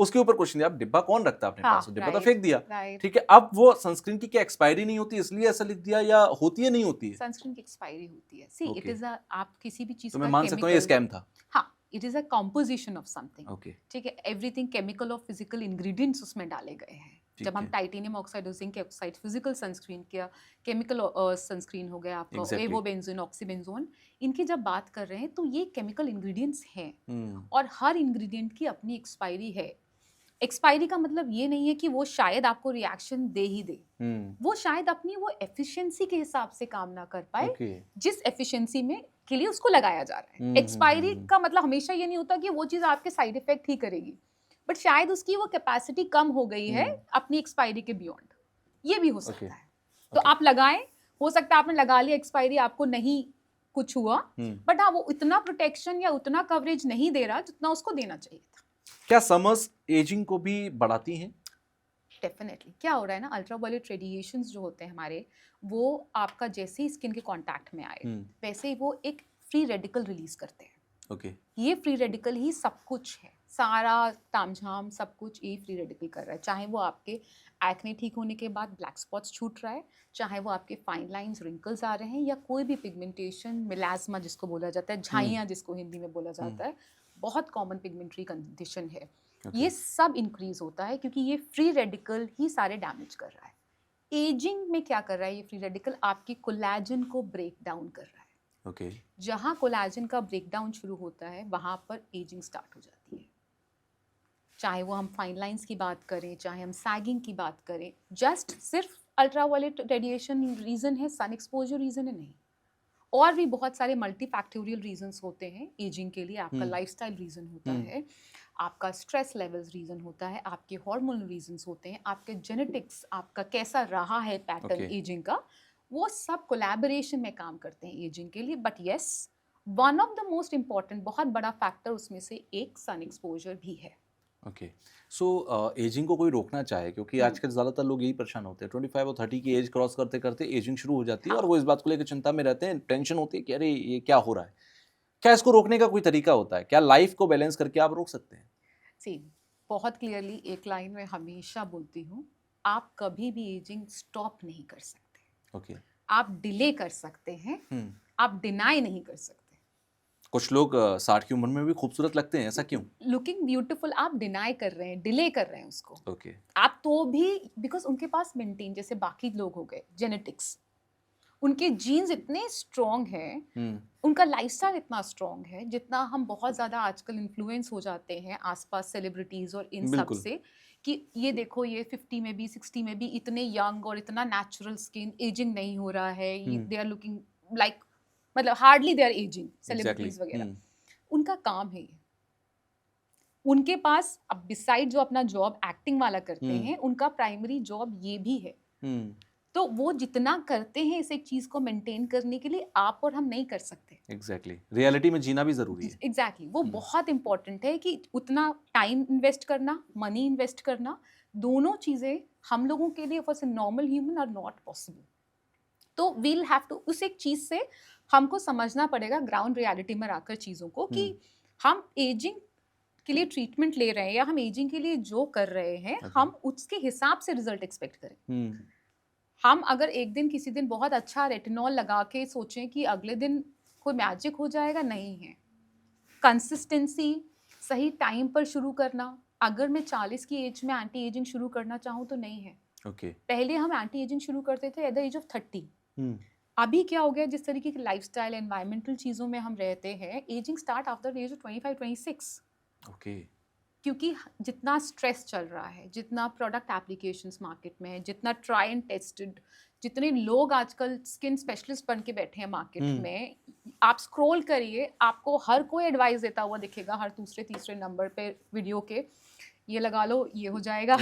उसके ऊपर क्वेश्चन दिया, अब डिब्बा कौन रखता है अपने पास? डिब्बा तो फेंक दिया। ठीक है, अब वो सनस्क्रीन की क्या एक्सपायरी नहीं होती इसलिए ऐसा लिख दिया, या होती है नहीं होती है? सनस्क्रीन की एक्सपायरी होती है। सी इट इज आप किसी भी चीज तो का मैं मान सकता हूँ ये स्कैम था? हाँ, it is a composition of something. Okay. ठीक है, एवरीथिंग केमिकल और फिजिकल इंग्रेडिएंट्स उसमें डाले गए हैं। जब हम टाइटेनियम ऑक्साइड और जिंक ऑक्साइड फिजिकल सनस्क्रीन किया, केमिकल सनस्क्रीन हो गया आपका एवोबेंजोन, ऑक्सीबेंजोन, इनकी जब बात कर रहे हैं तो ये केमिकल इंग्रेडिएंट्स हैं और हर इंग्रेडिएंट की अपनी एक्सपायरी है। एक्सपायरी का मतलब ये नहीं है कि वो शायद आपको रिएक्शन दे ही दे, वो शायद अपनी वो एफिशिएंसी के हिसाब से काम ना कर पाए जिस एफिशिएंसी में के लिए उसको लगाया जा रहा है। एक्सपायरी का मतलब हमेशा ये नहीं होता कि वो चीज़ आपके साइड इफेक्ट ही करेगी, बट शायद उसकी वो कैपेसिटी कम हो गई है अपनी एक्सपायरी के बियॉन्ड, ये भी हो सकता है। तो आप लगाएं, हो सकता है आपने लगा लिया, एक्सपायरी आपको नहीं कुछ हुआ, बट हाँ वो इतना प्रोटेक्शन या उतना कवरेज नहीं दे रहा जितना उसको देना चाहिए था। क्या समर्स एजिंग को भी बढ़ाती हैं? डेफिनेटली क्या हो रहा है ना, अल्ट्रावायलेट रेडिएशंस जो होते हैं हमारे, वो आपका जैसे ही स्किन के कांटेक्ट में आए वैसे ही वो एक फ्री रेडिकल रिलीज करते हैं। ओके। ये फ्री रेडिकल ही सब कुछ है, सारा तामझाम सब कुछ ये फ्री रेडिकल कर रहा है। चाहे वो आपके एक्ने ठीक होने के बाद ब्लैक स्पॉट्स छूट रहा है, चाहे वो आपके फाइन लाइंस रिंकल्स आ रहे हैं, या कोई भी पिगमेंटेशन, मिलाज्मा जिसको बोला जाता है, झाइयाँ जिसको हिंदी में बोला जाता है, बहुत कॉमन पिगमेंटरी कंडीशन है। ये सब इंक्रीज होता है क्योंकि ये फ्री रेडिकल ही सारे डैमेज कर रहा है। एजिंग में क्या कर रहा है ये फ्री रेडिकल, आपकी कोलेजन को ब्रेक डाउन कर रहा है। ओके। जहाँ कोलेजन का ब्रेकडाउन शुरू होता है वहाँ पर एजिंग स्टार्ट हो जाती है। चाहे वो हम फाइन लाइंस की बात करें, चाहे हम सैगिंग की बात करें, जस्ट सिर्फ अल्ट्रावायलेट रेडिएशन रीज़न है, सन एक्सपोजर रीज़न है नहीं, और भी बहुत सारे मल्टीफैक्टोरियल रीजंस होते हैं एजिंग के लिए। आपका लाइफस्टाइल रीज़न होता है, आपका स्ट्रेस लेवल्स रीज़न होता है, आपके हार्मोनल रीजंस होते हैं, आपके जेनेटिक्स, आपका कैसा रहा है पैटर्न एजिंग का, वो सब कोलैबोरेशन में काम करते हैं एजिंग के लिए। But yes, one of the most important, बहुत बड़ा फैक्टर उसमें से एक सन एक्सपोजर भी है। ओके। सो एजिंग को कोई रोकना चाहे, क्योंकि आजकल ज़्यादातर लोग यही परेशान होते हैं, 25 और 30 की एज क्रॉस करते करते एजिंग शुरू हो जाती है, और वो इस बात को लेकर चिंता में रहते हैं, टेंशन होती है कि अरे ये क्या हो रहा है। क्या इसको रोकने का कोई तरीका होता है? क्या लाइफ को बैलेंस करके आप रोक सकते हैं? सी, बहुत क्लियरली एक लाइन में हमेशा बोलती हूँ, आप कभी भी एजिंग स्टॉप नहीं कर सकते। ओके। आप डिले कर सकते हैं, आप डिनाई नहीं कर सकते। कुछ लोग 60 की उम्र में भी खूबसूरत लगते हैं, ऐसा क्यों? लुकिंग ब्यूटीफुल आप डिनाई कर रहे हैं, डिले कर रहे हैं उसको। ओके। आप तो भी, बिकॉज उनके पास मेंटेन, जैसे बाकी लोग हो गए, जेनेटिक्स, उनके जीन्स इतने स्ट्रॉन्ग हैं, उनका लाइफस्टाइल इतना स्ट्रॉन्ग है, जितना हम बहुत ज़्यादा आजकल इन्फ्लुएंस हो जाते हैं आसपास सेलिब्रिटीज़ और इन सब से, कि ये देखो ये 50 में भी 60 में भी इतने यंग और इतना नेचुरल स्किन, एजिंग नहीं हो रहा है, दे आर लुकिंग लाइक, मतलब hardly they are ageing, celebrities वगैरह। उनका काम है ये। उनके पास अब बिसाइड जो अपना जॉब एक्टिंग वाला करते हैं, उनका प्राइमरी जॉब ये भी है। तो वो जितना करते हैं इस एक चीज को मेंटेन करने के लिए, आप और हम नहीं कर सकते। एग्जैक्टली। रियलिटी में जीना भी जरूरी है। एग्जैक्टली, वो बहुत इंपॉर्टेंट है कि उतना टाइम इन्वेस्ट करना, मनी इन्वेस्ट करना, दोनों चीजें हम लोगों के लिए for normal human are not possible. तो वील हैव टू, उस एक चीज से हमको समझना पड़ेगा ग्राउंड रियलिटी में आकर चीजों को, कि हम एजिंग के लिए ट्रीटमेंट ले रहे हैं या हम एजिंग के लिए जो कर रहे हैं, हम उसके हिसाब से रिजल्ट एक्सपेक्ट करें। हम अगर एक दिन किसी दिन बहुत अच्छा रेटिनॉल लगा के सोचें कि अगले दिन कोई मैजिक हो जाएगा, नहीं है। कंसिस्टेंसी, सही टाइम पर शुरू करना। अगर मैं 40 की एज में एंटी एजिंग शुरू करना चाहूँ तो नहीं है। पहले हम एंटी एजिंग शुरू करते थे एट द एज ऑफ 30। अभी क्या हो गया, जिस तरीके की लाइफस्टाइल, एनवायरमेंटल चीज़ों में हम रहते हैं, ageing start after the age of 25-26। क्योंकि जितना स्ट्रेस चल रहा है, जितना प्रोडक्ट एप्लीकेशंस मार्केट में है, जितना ट्राई एंड टेस्टेड, जितने लोग आजकल स्किन स्पेशलिस्ट बन के बैठे हैं मार्केट में, आप स्क्रॉल करिए, आपको हर कोई एडवाइस देता हुआ दिखेगा, हर दूसरे तीसरे नंबर पे वीडियो के, ये लगा लो, ये हो जाएगा।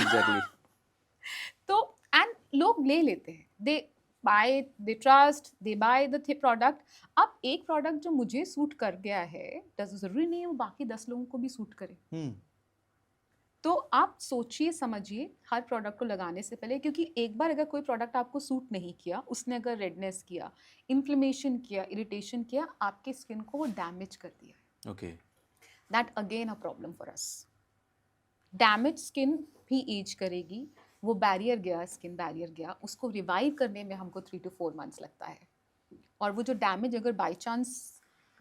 तो एंड लोग ले लेते हैं, they buy, they trust, they buy the product. अब एक प्रोडक्ट जो मुझे सूट कर गया है, जरूरी नहीं है वो बाकी 10 लोगों को भी सूट करे। तो आप सोचिए समझिए हर प्रोडक्ट को लगाने से पहले, क्योंकि एक बार अगर कोई प्रोडक्ट आपको सूट नहीं किया, उसने अगर रेडनेस किया, इन्फ्लेमेशन किया, इरिटेशन किया, आपके स्किन को वो डैमेज कर दिया। Okay. That again a problem for us. Damage skin भी एज करेगी, वो बैरियर गया, स्किन बैरियर गया, उसको रिवाइव करने में हमको 3 to 4 months लगता है। और वो जो डैमेज अगर बाई चांस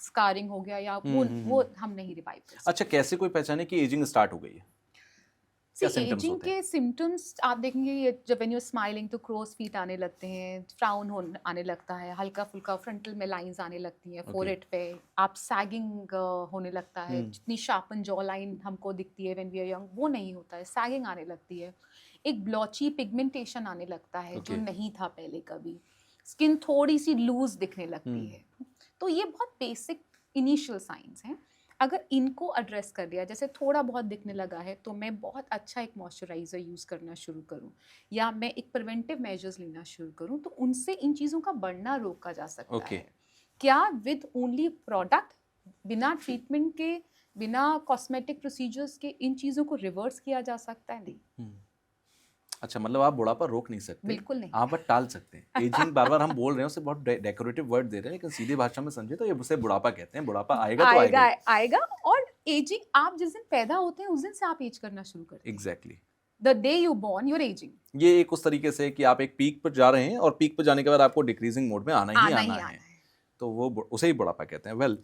स्कारिंग हो गया या वो हम नहीं रिवाइव कर सकते। अच्छा, कैसे कोई पहचाने कि एजिंग स्टार्ट हो गई है? एजिंग के सिम्टम्स आप देखेंगे, जब व्हेन यू स्माइलिंग तो क्रोज फीट आने लगते हैं, फ्राउन आने लगता है, हल्का फुल्का फ्रंटल में लाइंस आने लगती हैं, फोरहेड पे आप सैगिंग होने लगता है, जितनी शार्पन जॉ लाइन हमको दिखती है व्हेन वी आर यंग, वो नहीं होता है, सैगिंग आने लगती है, एक ब्लॉची पिगमेंटेशन आने लगता है जो नहीं था पहले कभी, स्किन थोड़ी सी लूज दिखने लगती है। तो ये बहुत बेसिक इनिशियल साइंस हैं। अगर इनको एड्रेस कर दिया, जैसे थोड़ा बहुत दिखने लगा है, तो मैं बहुत अच्छा एक मॉइस्चराइज़र यूज़ करना शुरू करूं, या मैं एक प्रिवेंटिव मेजर्स लेना शुरू करूं, तो उनसे इन चीज़ों का बढ़ना रोका जा सकता है। क्या विद ओनली प्रोडक्ट, बिना ट्रीटमेंट के, बिना कॉस्मेटिक प्रोसीजर्स के इन चीज़ों को रिवर्स किया जा सकता है? नहीं, अच्छा, मतलब आप बुढ़ापा रोक नहीं सकते, बिल्कुल नहीं। आप बस टाल सकते हैं। एजिंग बार बार हम बोल रहे हैं, उसे बहुत डेकोरेटिव वर्ड दे रहे हैं, लेकिन सीधी भाषा में समझे तो ये उसे बुढ़ापा कहते हैं। बुढ़ापा आएगा तो आएगा आएगा आएगा। और एजिंग, आप जिस दिन पैदा होते हैं उस दिन से आप एज करना शुरू करते हैं। Exactly. The day you born your ageing. ये एक उस तरीके से कि आप एक पीक पर जा रहे हैं और पीक पर जाने के बाद आपको डिक्रीजिंग मोड में आना ही आना है, तो वो उसे ही बुढ़ापा कहते हैं। वेल,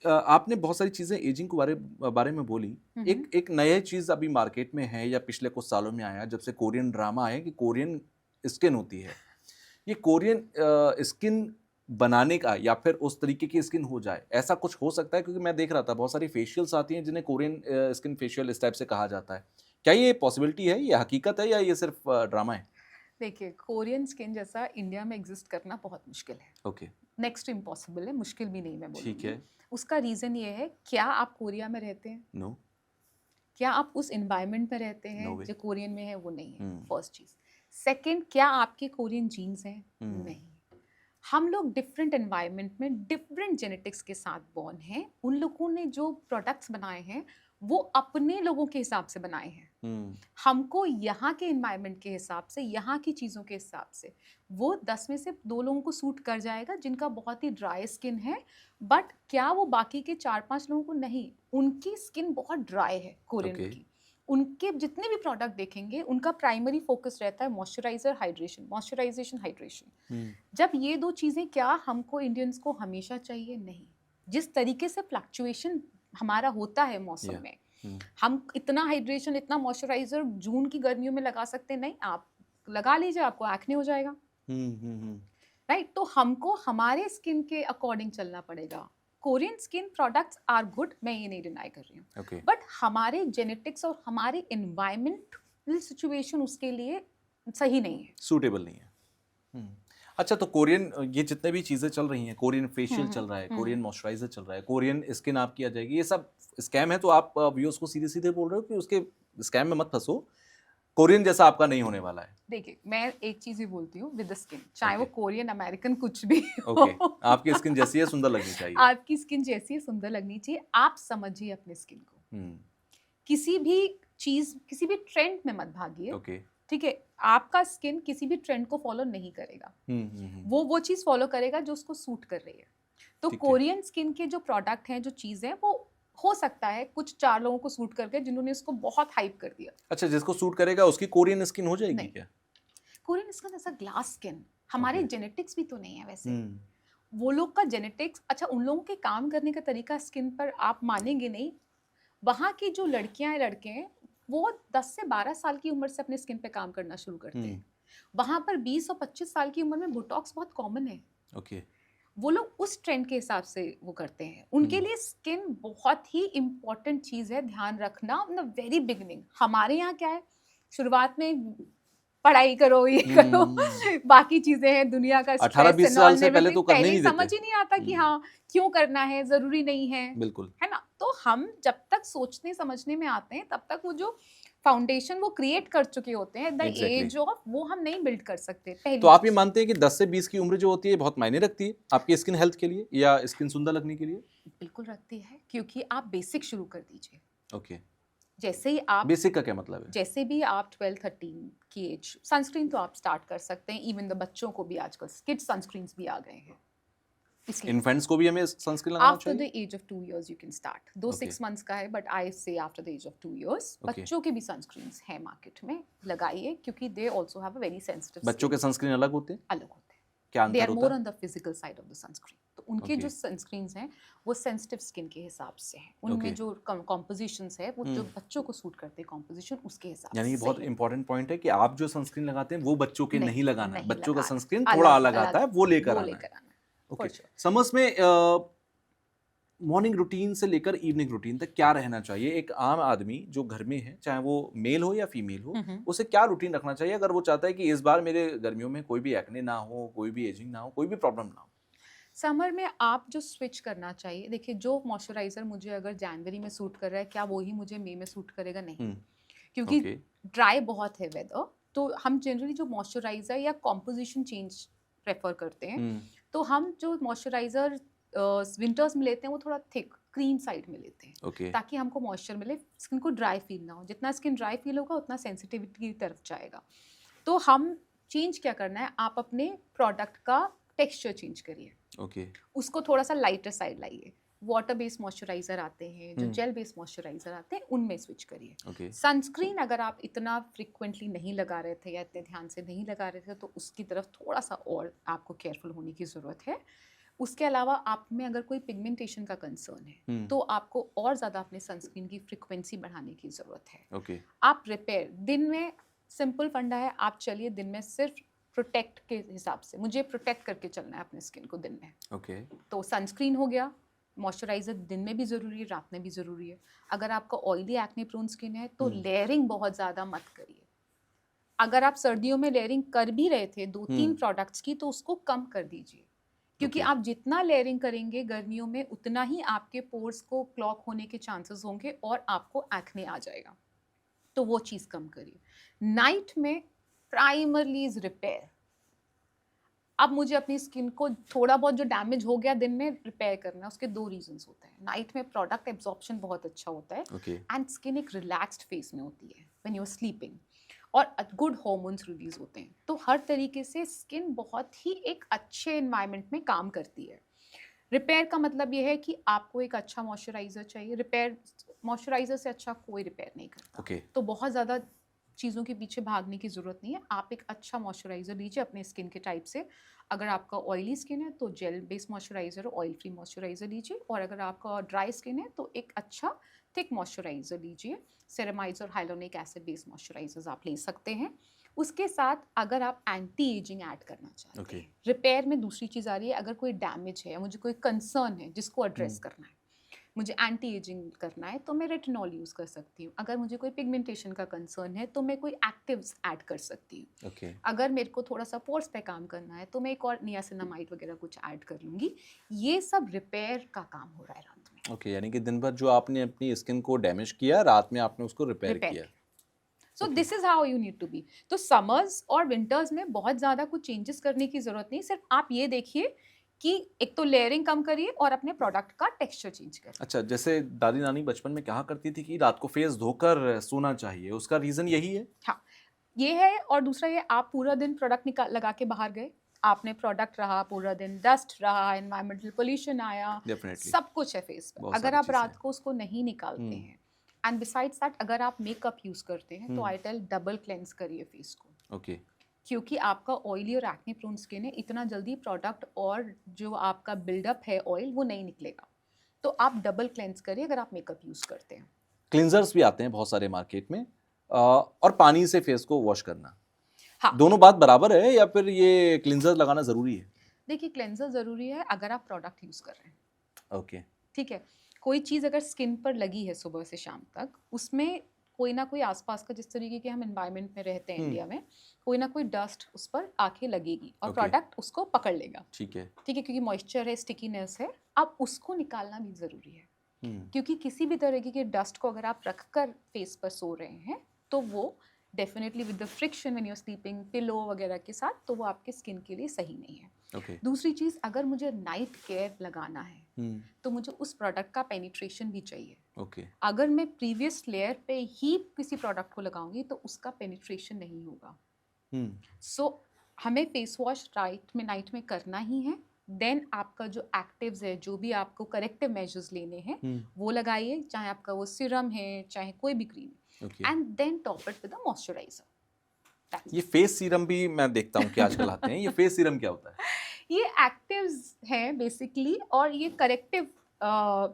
आपने बहुत सारी चीजें एजिंग के बारे में बोली। एक नया चीज अभी मार्केट में है या पिछले कुछ सालों में आया, जब से कोरियन ड्रामा आया कि कोरियन स्किन होती है। ये कोरियन स्किन बनाने का या फिर उस तरीके की स्किन हो जाए, ऐसा कुछ हो सकता है? क्योंकि मैं देख रहा था बहुत सारी फेशियल्स आती हैं जिन्हें कोरियन स्किन फेशियल इस टाइप से कहा जाता है। क्या ये पॉसिबिलिटी है, ये हकीकत है, या ये सिर्फ ड्रामा है? देखिए, कोरियन स्किन जैसा इंडिया में एग्जिस्ट करना बहुत मुश्किल है। ओके, नेक्स्ट इम्पॉसिबल है, मुश्किल भी नहीं मैं बोलूँगी। ठीक है। उसका रीज़न ये है, क्या आप कोरिया में रहते हैं? नो। क्या आप उस एनवायरनमेंट में रहते हैं way. जो कोरियन में है? वो नहीं है, हम्म। फर्स्ट चीज़। सेकंड, क्या आपके कोरियन जीन्स हैं? नहीं। हम लोग डिफरेंट एनवायरनमेंट में डिफरेंट जेनेटिक्स के साथ बॉर्न हैं। उन लोगों ने जो प्रोडक्ट्स बनाए हैं वो अपने लोगों के हिसाब से बनाए हैं। हमको यहाँ के एनवायरनमेंट के हिसाब से, यहाँ की चीज़ों के हिसाब से, वो 10 में से 2 लोगों को सूट कर जाएगा जिनका बहुत ही ड्राई स्किन है। बट क्या वो बाकी के 4-5 लोगों को? नहीं। उनकी स्किन बहुत ड्राई है कोरियन Okay. की। उनके जितने भी प्रोडक्ट देखेंगे, उनका प्राइमरी फोकस रहता है मॉइस्चराइजर, हाइड्रेशन, मॉइस्चराइजेशन, हाइड्रेशन। जब ये 2 चीज़ें, क्या हमको इंडियंस को हमेशा चाहिए? नहीं। जिस तरीके से फ्लक्चुएशन हमारा होता है मौसम में, हम इतना हाइड्रेशन, इतना मॉइस्चराइजर जून की गर्मियों में लगा सकते नहीं। आप लगा लीजिए, आपको एक्ने हो जाएगा। राइट? तो हमको हमारे स्किन के अकॉर्डिंग चलना पड़ेगा। Korean skin products are good, मैं ये नहीं डिनाई कर रही हूँ, बट हमारे जेनेटिक्स और हमारे एनवायरमेंटल सिचुएशन उसके लिए सही नहीं है, सूटेबल नहीं है। अच्छा, तो कोरियन ये जितने भी चीजें चल रही हैं, कोरियन फेशियल चल रहा है, कोरियन मॉइस्चराइजर चल रहा है, कोरियन स्किन आपकी आ जाएगी, ये सब स्कैम है? तो आप व्यूअर्स को सीधे सीधे बोल रहे हो कि उसके स्कैम में मत फंसो, कोरियन जैसा आपका नहीं होने वाला है? देखिए, मैं एक चीज ही बोलती हूँ, विद द स्किन, चाहे वो कोरियन, अमेरिकन, कुछ भी ओके, आपकी स्किन जैसी है सुंदर लगनी चाहिए। आपकी स्किन जैसी है सुंदर लगनी चाहिए। आप समझिए अपने स्किन को। किसी भी चीज, किसी भी ट्रेंड में मत भागिए। ओके, ठीक है? आपका स्किन किसी भी ट्रेंड को फॉलो नहीं करेगा। वो चीज फॉलो करेगा जो उसको सूट कर रही है। तो कोरियन स्किन के जो प्रोडक्ट हैं, जो चीजें, वो हो सकता है कुछ 4 लोगों को सूट करके, जिन्होंने इसको बहुत हाइप कर दिया। अच्छा, जिसको सूट करेगा उसकी कोरियन स्किन हो जाएगी क्या? कोरियन स्किन ऐसा ग्लास स्किन, हमारे जेनेटिक्स भी तो नहीं है वैसे। वो लोग का जेनेटिक्स, अच्छा, उन लोगों के काम करने का तरीका स्किन पर आप मानेंगे नहीं। वहाँ की जो लड़कियां हैं, लड़के हैं, वो 10 से 12 साल की उम्र से अपने स्किन पे काम करना शुरू करते हैं। वहाँ पर 20 और 25 साल की उम्र में बोटॉक्स बहुत कॉमन है। ओके, वो लोग उस ट्रेंड के हिसाब से वो करते हैं। उनके लिए स्किन बहुत ही इम्पोर्टेंट चीज़ है, ध्यान रखना इन द वेरी बिगिनिंग। हमारे यहाँ क्या है, शुरुआत में पढ़ाई करो, ये करो, बाकी चीजें हैं दुनिया का, 18-20 साल से पहले तो करने नहीं देते। समझ ही नहीं आता कि हाँ क्यों करना है, जरूरी नहीं है, बिल्कुल, है ना? तो हम जब तक सोचने समझने में आते हैं, तब तक वो जो फाउंडेशन वो क्रिएट कर चुके होते हैं, द एज ऑफ, वो हम नहीं बिल्ड कर सकते। पहली तो आप ये मानते हैं कि 10 से 20 की उम्र जो होती है बहुत मायने रखती है आपकी स्किन हेल्थ के लिए या स्किन सुंदर लगने के लिए? बिल्कुल रखती है, क्योंकि आप बेसिक शुरू कर दीजिए। ओके, जैसे ही आप, बेसिक का क्या मतलब है? जैसे भी आप 12-13 की एज, सनस्क्रीन तो आप स्टार्ट कर सकते हैं। इवन द बच्चों को भी आजकल किड्स सनस्क्रीन्स भी आ गए हैं। इन्फेंट्स को भी हमें सनस्क्रीन लगाना आफ्टर चाहिए? The age of 2 years you can start. दो 6 months का है, but I say after the age of 2 years। बच्चों के भी सनस्क्रीन्स हैं मार्केट में, लगाइए, क्योंकि they also have a very sensitive. बच्चों के सनस्क्रीन अलग होते हैं? अलग होते हैं। क्या दे अंतर आर होता मोर है? On the physical side of the sunscreen. तो उनके जो सनस्क्रीन्स हैं वो सेंसिटिव स्किन के हिसाब से हैं। उनमें जो कॉम्पोजिशंस है, वो जो बच्चों को सूट करते हैं कॉम्पोजिशन, उसके हिसाब से। यानी बहुत इंपॉर्टेंट पॉइंट है कि आप जो सनस्क्रीन लगाते हैं वो बच्चों के नहीं लगाना है। बच्चों का सनस्क्रीन थोड़ा अलग आता है, वो लेकर आना है। ओके, समझ में मॉर्निंग रूटीन से लेकर इवनिंग रूटीन तक क्या रहना चाहिए? एक आम आदमी जो घर में है, चाहे वो मेल हो या फीमेल हो, उसे क्या रूटीन रखना चाहिए अगर वो चाहता है कि इस बार मेरे गर्मियों में कोई भी एक्ने ना हो, कोई भी एजिंग ना हो, कोई भी प्रॉब्लम ना हो? समर में आप जो स्विच करना चाहिए, देखिए, जो मॉइस्चराइजर मुझे अगर जनवरी में सूट कर रहा है, क्या वही मुझे मई में सूट करेगा? नहीं, क्योंकि ड्राई बहुत है वेदर। तो हम जनरली जो मॉइस्चराइजर या कॉम्पोजिशन चेंज प्रेफर करते हैं। तो हम जो मॉइस्चराइजर विंटर्स में लेते हैं वो थोड़ा थिक क्रीम साइड में लेते हैं, ओके ताकि हमको मॉइस्चर मिले, स्किन को ड्राई फील ना हो। जितना स्किन ड्राई फील होगा उतना सेंसिटिविटी की तरफ जाएगा। तो हम चेंज क्या करना है, आप अपने प्रोडक्ट का टेक्सचर चेंज करिए, ओके उसको थोड़ा सा लाइटर साइड लाइए। वाटर बेस्ड मॉइस्चराइजर आते हैं, जो जेल बेस्ड मॉइस्चराइजर आते हैं, उनमें स्विच करिए। ओके सनस्क्रीन अगर आप इतना फ्रिक्वेंटली नहीं लगा रहे थे या इतने ध्यान से नहीं लगा रहे थे, तो उसकी तरफ थोड़ा सा और आपको केयरफुल होने की ज़रूरत है। उसके अलावा आप में अगर कोई पिगमेंटेशन का कंसर्न है, तो आपको और ज़्यादा अपने सनस्क्रीन की फ्रिक्वेंसी बढ़ाने की ज़रूरत है। ओके आप रिपेयर दिन में, सिंपल फंडा है, आप चलिए दिन में सिर्फ प्रोटेक्ट के हिसाब से, मुझे प्रोटेक्ट करके चलना है अपने स्किन को दिन में। ओके तो सनस्क्रीन हो गया, मॉइस्चराइजर दिन में भी ज़रूरी है, रात में भी ज़रूरी है। अगर आपका ऑयली एक्ने प्रोन स्किन है तो लेयरिंग बहुत ज़्यादा मत करिए। अगर आप सर्दियों में लेयरिंग कर भी रहे थे 2-3 प्रोडक्ट्स की, तो उसको कम कर दीजिए, क्योंकि Okay. आप जितना लेयरिंग करेंगे गर्मियों में उतना ही आपके पोर्स को क्लॉग होने के चांसेस होंगे और आपको एक्ने आ जाएगा। तो वो चीज़ कम करिए। नाइट में प्राइमरली इज रिपेयर। अब मुझे अपनी स्किन को थोड़ा बहुत जो डैमेज हो गया दिन में रिपेयर करना है, उसके 2 रीजंस होते हैं। नाइट में प्रोडक्ट एब्जॉर्प्शन बहुत अच्छा होता है ओके एंड स्किन एक रिलैक्स्ड फेस में होती है व्हेन यू आर स्लीपिंग, और गुड हार्मोन्स रिलीज होते हैं। तो हर तरीके से स्किन बहुत ही एक अच्छे एनवायरनमेंट में काम करती है। रिपेयर का मतलब ये है कि आपको एक अच्छा मॉइस्चराइजर चाहिए। रिपेयर मॉइस्चराइजर से अच्छा कोई रिपेयर नहीं करता। ओके तो बहुत ज़्यादा चीज़ों के पीछे भागने की ज़रूरत नहीं है। आप एक अच्छा मॉइस्चराइजर लीजिए अपने स्किन के टाइप से। अगर आपका ऑयली स्किन है तो जेल बेस्ड मॉइस्चराइजर और ऑयल फ्री मॉइस्चराइजर लीजिए, और अगर आपका ड्राई स्किन है तो एक अच्छा थिक मॉइस्चराइजर लीजिए। सेरेमाइड्स और हाइलोनिक एसिड बेस्ड मॉइस्चराइजर्स आप ले सकते हैं। उसके साथ अगर आप एंटी एजिंग ऐड करना चाहते Okay. हैं, रिपेयर में दूसरी चीज़ आ रही है, अगर कोई डैमेज है या मुझे कोई कंसर्न है जिसको एड्रेस करना है, मुझे एंटी एजिंग करना है, तो मैं रेटिनॉल यूज़ कर सकती हूँ। अगर मुझे कोई पिगमेंटेशन का कंसर्न है तो मैं कोई एक्टिव्स ऐड कर सकती हूँ। ओके अगर मेरे को थोड़ा सा पोर्स पे काम करना है तो मैं एक और नियासिनामाइड वगैरह कुछ ऐड कर लूँगी। ये सब रिपेयर का काम हो रहा है रात में। ओके यानी कि दिन भर जो आपने अपनी स्किन को डैमेज किया, रात में आपने उसको रिपेयर रिपेयर किया। So Okay. This is how you need to be. तो समर्स और विंटर्स में बहुत ज़्यादा कुछ चेंजेस करने की ज़रूरत नहीं। सिर्फ आप ये देखिए कि एक तो लेयरिंग कम करिए और अपने प्रोडक्ट का टेक्सचर चेंज करिए। अच्छा, जैसे दादी नानी बचपन में कहा करती थी कि रात को फेस धोकर सोना चाहिए, उसका रीजन यही है? हाँ, ये है। और दूसरा ये, आप पूरा दिन प्रोडक्ट निकाल लगा के बाहर गए, आपने प्रोडक्ट रहा पूरा दिन, डस्ट रहा, एनवायरमेंटल पोल्यूशन आया, डेफिनेटली सब कुछ है फेस पर। बहुत अगर सारी आप चीजें रात को उसको नहीं निकालते हैं, एंड बिसाइड्स दैट अगर आप मेकअप यूज करते हैं, तो आई टेल डबल क्लेंस करिए फेस को, ओके क्योंकि आपका ऑयली और एक्ने प्रोन स्किन है, इतना जल्दी प्रोडक्ट और जो आपका बिल्डअप है ऑयल वो नहीं निकलेगा। तो आप डबल क्लेंस करिए अगर आप मेकअप यूज करते हैं। क्लिनजर्स भी आते हैं बहुत सारे मार्केट में, और पानी से फेस को वॉश करना, हाँ, दोनों बात बराबर है या फिर ये क्लिनजर लगाना जरूरी है? देखिए क्लेंजर ज़रूरी है अगर आप प्रोडक्ट यूज़ कर रहे हैं, ओके ठीक है। कोई चीज़ अगर स्किन पर लगी है सुबह से शाम तक, उसमें कोई ना कोई आसपास का, जिस तरीके के हम एनवायरनमेंट में रहते हैं इंडिया में, कोई ना कोई डस्ट उस पर आके लगेगी और Okay. प्रोडक्ट उसको पकड़ लेगा, ठीक है। ठीक है, क्योंकि मॉइस्चर है, स्टिकीनेस है। अब उसको निकालना भी ज़रूरी है, क्योंकि किसी भी तरीके के डस्ट को अगर आप रखकर फेस पर सो रहे हैं तो वो definitely with the friction when you are sleeping, pillow वगैरह के साथ, तो वो आपके स्किन के लिए सही नहीं है। ओके दूसरी चीज़, अगर मुझे नाइट केयर लगाना है तो मुझे उस प्रोडक्ट का पेनिट्रेशन भी चाहिए। ओके अगर मैं प्रीवियस लेयर पे ही किसी प्रोडक्ट को लगाऊंगी तो उसका पेनिट्रेशन नहीं होगा। सो हमें फेस वॉश नाइट में करना ही है। देन आपका जो एक्टिव्स है, जो भी आपको करेक्टिव मेजर्स लेने हैं, वो लगाइए, चाहे आपका वो सीरम है, चाहे कोई भी क्रीम है, okay and then top it with a moisturiser. ये फेस सीरम भी मैं देखता हूँ कि आजकल आते हैं, ये फेस सीरम क्या होता है? ये एक्टिव्स हैं बेसिकली, और ये करेक्टिव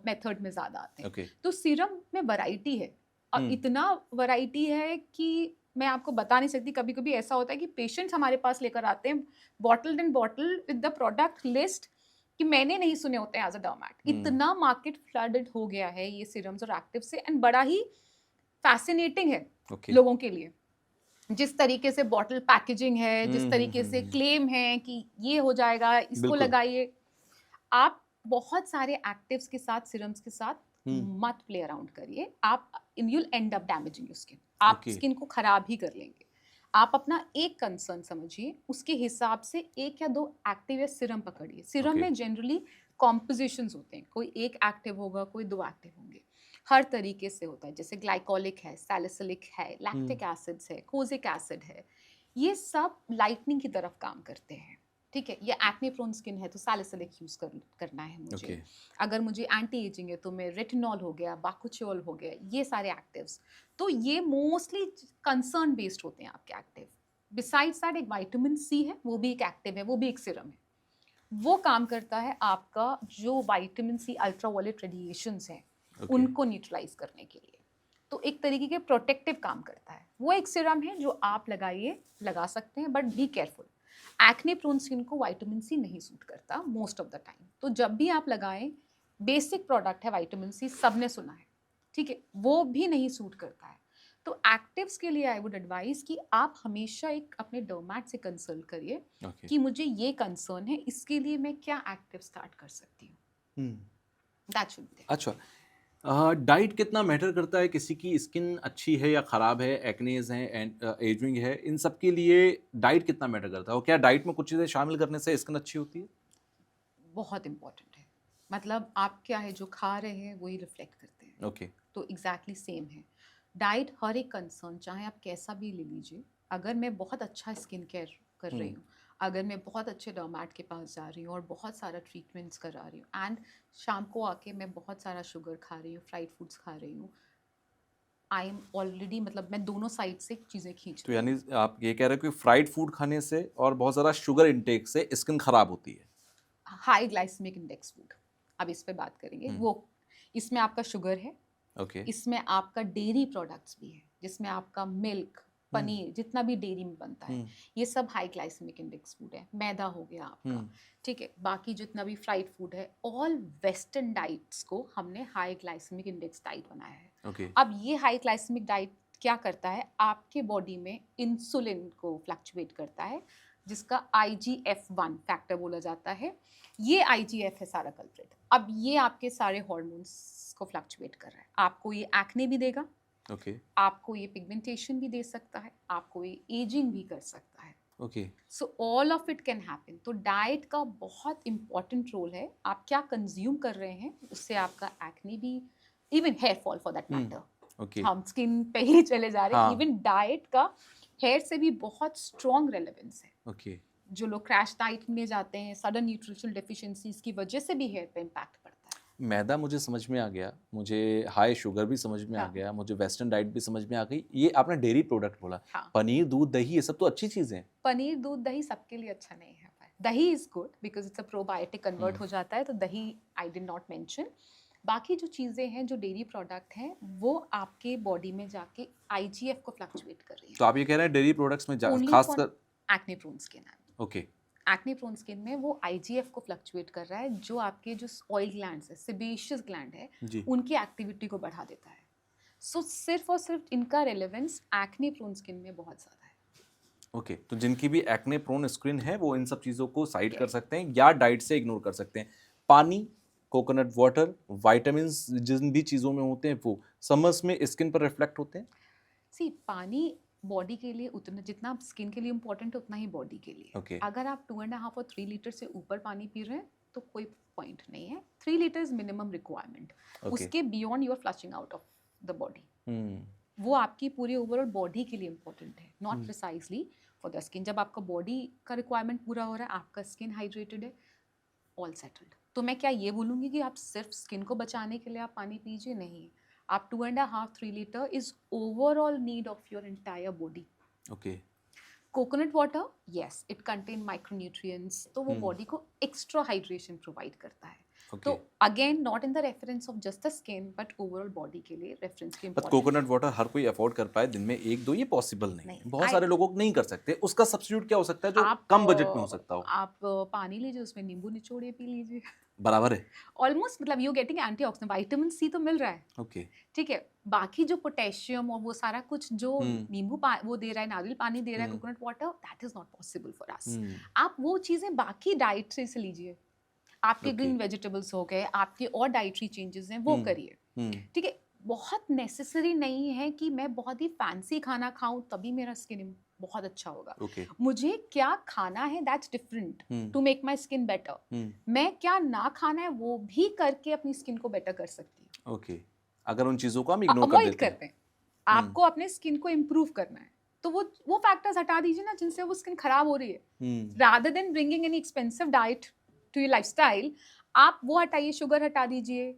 मेथड में ज़्यादा आते हैं। ओके तो सीरम में वैरायटी है, और इतना वैरायटी है कि मैं आपको बता नहीं सकती। कभी कभी ऐसा होता है कि पेशेंट्स हमारे पास लेकर आते हैं bottle and bottle with the product list कि मैंने नहीं सुने होते हैं एज अ डर्मैट। इतना मार्केट फ्लडेड हो गया है ये सीरम्स और एक्टिव से, एंड बड़ा ही फैसिनेटिंग है ओके लोगों के लिए। जिस तरीके से बॉटल पैकेजिंग है, जिस तरीके से क्लेम है कि ये हो जाएगा, इसको बिल्कुल। लगाइए। आप बहुत सारे एक्टिव्स के साथ, सीरम्स के साथ मत प्ले अराउंड करिए। आप you'll end up damaging your skin, आप Okay. स्किन को खराब ही कर लेंगे। आप अपना एक कंसर्न समझिए, उसके हिसाब से एक या दो एक्टिव या सीरम पकड़िए। Serum Okay. में जनरली कॉम्पोजिशंस होते हैं, कोई एक एक्टिव होगा, कोई दो एक्टिव होंगे, हर तरीके से होता है। जैसे ग्लाइकोलिक है, सैलिसिलिक है, लैक्टिक एसिड्स है, कोजिक एसिड है, ये सब लाइटनिंग की तरफ काम करते हैं। ठीक है, ये एक्ने प्रोन स्किन है तो सैलिसिलिक यूज करना है मुझे। Okay. अगर मुझे एंटी एजिंग है तो मैं रेटिनॉल हो गया, बाकुचियोल हो गया, ये सारे एक्टिव्स। तो ये मोस्टली कंसर्न बेस्ड होते हैं आपके एक्टिव। बिसाइड्स दैट एक विटामिन सी है, वो भी एक एक्टिव है, वो भी एक सीरम है। वो काम करता है आपका जो विटामिन सी अल्ट्रावायलेट रेडिएशंस हैं Okay. उनको न्यूट्रलाइज करने के लिए। तो एक तरीके के प्रोटेक्टिव काम करता है। वो एक सीरम है जो आप लगा सकते हैं, but be careful. Acne prone skin को विटामिन सी नहीं सूट करता मोस्ट ऑफ द टाइम। तो जब भी आप लगाएं, बेसिक प्रोडक्ट है विटामिन सी, सबने सुना है, ठीक है, वो भी नहीं सूट करता है। तो एक्टिव्स के लिए आई वुड एडवाइस कि आप हमेशा एक अपने डर्मैट से कंसल्ट करिए Okay. कि मुझे ये कंसर्न है, इसके लिए मैं क्या एक्टिव स्टार्ट कर सकती हूँ। That should be. अच्छा, डाइट कितना मैटर करता है? किसी की स्किन अच्छी है या ख़राब है, एक्नेज है एंड एजिंग है, इन सब के लिए डाइट कितना मैटर करता है? और क्या डाइट में कुछ चीज़ें शामिल करने से स्किन अच्छी होती है? बहुत इंपॉर्टेंट है। मतलब आप क्या है जो खा रहे हैं वही रिफ्लेक्ट करते हैं। ओके। तो एग्जैक्टली सेम है। डाइट हर एक कंसर्न, चाहे आप कैसा भी ले लीजिए, अगर मैं बहुत अच्छा स्किन केयर कर रही हूँ, अगर मैं बहुत अच्छे डर्मैट के पास जा रही हूँ और बहुत सारा ट्रीटमेंट्स करा रही हूँ, एंड शाम को आके मैं बहुत सारा शुगर खा रही हूँ, फ्राइड फूड्स खा रही हूँ, आई एम ऑलरेडी, मतलब मैं दोनों साइड से चीज़ें खींच तो रही हूँ। यानी आप ये कह रहे हो कि फ्राइड फूड खाने से और बहुत ज़्यादा शुगर इंटेक से स्किन खराब होती है? हाई ग्लाइसेमिक इंडेक्स फूड, अब इस पे बात करेंगे। वो इसमें आपका शुगर है, ओके। इसमें आपका डेयरी प्रोडक्ट्स भी है, जिसमें आपका मिल्क, पनीर, जितना भी डेयरी में बनता है, ये सब हाई ग्लाइसेमिक इंडेक्स फूड है। मैदा हो गया आपका, ठीक है, बाकी जितना भी फ्राइड फूड है, ऑल वेस्टर्न डाइट्स को हमने हाई ग्लाइसेमिक इंडेक्स डाइट बनाया है। ओके। अब ये हाई ग्लाइसेमिक डाइट क्या करता है, आपके बॉडी में इंसुलिन को फ्लक्चुएट करता है, जिसका IGF-1 फैक्टर बोला जाता है। ये IGF है सारा कल्प्रिट। अब ये आपके सारे हॉर्मोन्स को फ्लक्चुएट कर रहा है। आपको ये एक्ने भी देगा, ओके। आपको ये पिगमेंटेशन भी दे सकता है, आपको ये एजिंग भी कर सकता है। Okay. So all of it can happen. तो डाइट का बहुत इंपॉर्टेंट रोल है। आप क्या कंज्यूम कर रहे हैं, उससे आपका एक्ने भी, even hair fall for that matter, okay. हम स्किन पे ही चले जा रहे हैं, हाँ। इवन डाइट का हेयर से भी बहुत स्ट्रॉन्ग रेलेवेंस है। ओके। जो लोग क्रैश डाइट में जाते हैं, सडन न्यूट्रिशनल डेफिशिएंसीज की वजह से भी हेयर पे इम्पैक्ट पड़ता है। मैदा मुझे समझ में आ गया, मुझे हाई शुगर भी समझ में आ हाँ। गया, मुझे वेस्टर्न डाइट भी समझ में आ गई। ये आपने डेयरी प्रोडक्ट बोला, हाँ। पनीर, दूध, दही, ये सब तो अच्छी चीज़ें हैं। पनीर, दूध, दही सबके लिए अच्छा नहीं है। दही is good because it's a probiotic, convert हो जाता है, तो दही आई डिड नॉट मेंशन। बाकी जो चीज़ें हैं, जो डेयरी प्रोडक्ट हैं, वो आपके बॉडी में जाके IGF को फ्लक्चुएट कर रही तो आप ये कह रहे हैं डेयरी प्रोडक्ट्स में है। खासकर एक्ने प्रोन स्किन है, ओके। एक्ने प्रोन स्किन में वो IGF को फ्लक्चुएट कर रहा है, जो आपके जो ऑयल ग्लैंड्स है, सेबेशियस ग्लैंड है, जी। उनकी एक्टिविटी को बढ़ा देता है। सो सिर्फ और सिर्फ इनका रेलेवेंस एक्ने प्रोन स्किन में बहुत ज़्यादा है। ओके, तो जिनकी भी एक्ने प्रोन स्किन है वो इन सब चीज़ों को साइड कर सकते हैं या डाइट से इग्नोर कर सकते हैं। पानी, कोकोनट वाटर, विटामिन्स जिन भी चीज़ों में होते हैं वो समर्स में स्किन पर रिफ्लेक्ट होते हैं। सी, पानी बॉडी के लिए उतना, जितना स्किन के लिए इम्पोर्टेंट है उतना ही बॉडी के लिए। Okay. अगर आप 2.5 और 3 लीटर से ऊपर पानी पी रहे हैं तो कोई पॉइंट नहीं है। 3 लीटर्स मिनिमम रिक्वायरमेंट। उसके beyond you are flushing out of the body. वो आपकी पूरी ओवरऑल बॉडी के लिए इम्पोर्टेंट है, not precisely for the skin. जब आपका बॉडी का रिक्वायरमेंट पूरा हो रहा है, आपका स्किन हाइड्रेटेड है, ऑल सेटल्ड। तो मैं क्या ये बोलूँगी कि आप सिर्फ स्किन को बचाने के लिए आप पानी पीजिए? नहीं, आप 2.5-3 litre is overall need of your entire body. Okay. Coconut water, yes, it contain micronutrients, तो वो बॉडी को एक्स्ट्रा हाइड्रेशन प्रोवाइड करता है। तो again not in the reference of just the skin, but overall body के लिए reference के but important. Coconut water हर कोई अफोर्ड कर पाए दिन में 1-2, ये पॉसिबल नहीं है। बहुत सारे लोगों नहीं कर सकते। उसका सब्स्टिट्यूट क्या हो सकता है जो कम बजट में हो सकता हो? आप पानी लीजिए, उसमें नींबू निचोड़िए, पी लीजिए, बराबर है। ऑलमोस्ट, मतलब you getting antioxidant, vitamin C तो मिल रहा है। ओके। ठीक है, बाकी जो पोटेशियम और वो सारा कुछ जो नींबू वो दे रहा है, नारियल पानी दे रहा है, coconut water, that is not possible for us. आप वो चीजें बाकी डाइट से लीजिए, आपके ग्रीन वेजिटेबल्स हो गए, आपके और डाइटरी चेंजेस हैं वो करिए। ठीक है, बहुत नेसेसरी नहीं है कि मैं बहुत ही फैंसी खाना खाऊं तभी मेरा स्किन बहुत अच्छा होगा। ओके मुझे क्या खाना है that's different to make my skin better. मैं क्या ना खाना है वो भी करके अपनी स्किन को बेटर कर सकती हूँ। ओके अगर उन चीजों को हम इग्नोर कर अवॉइड देते हैं। करते हैं। आपको अपने स्किन को इम्प्रूव करना है तो वो फैक्टर्स हटा दीजिए ना जिनसे वो स्किन खराब हो रही है। Rather than bringing any expensive diet to your lifestyle, आप वो हटाइए, शुगर हटा दीजिए,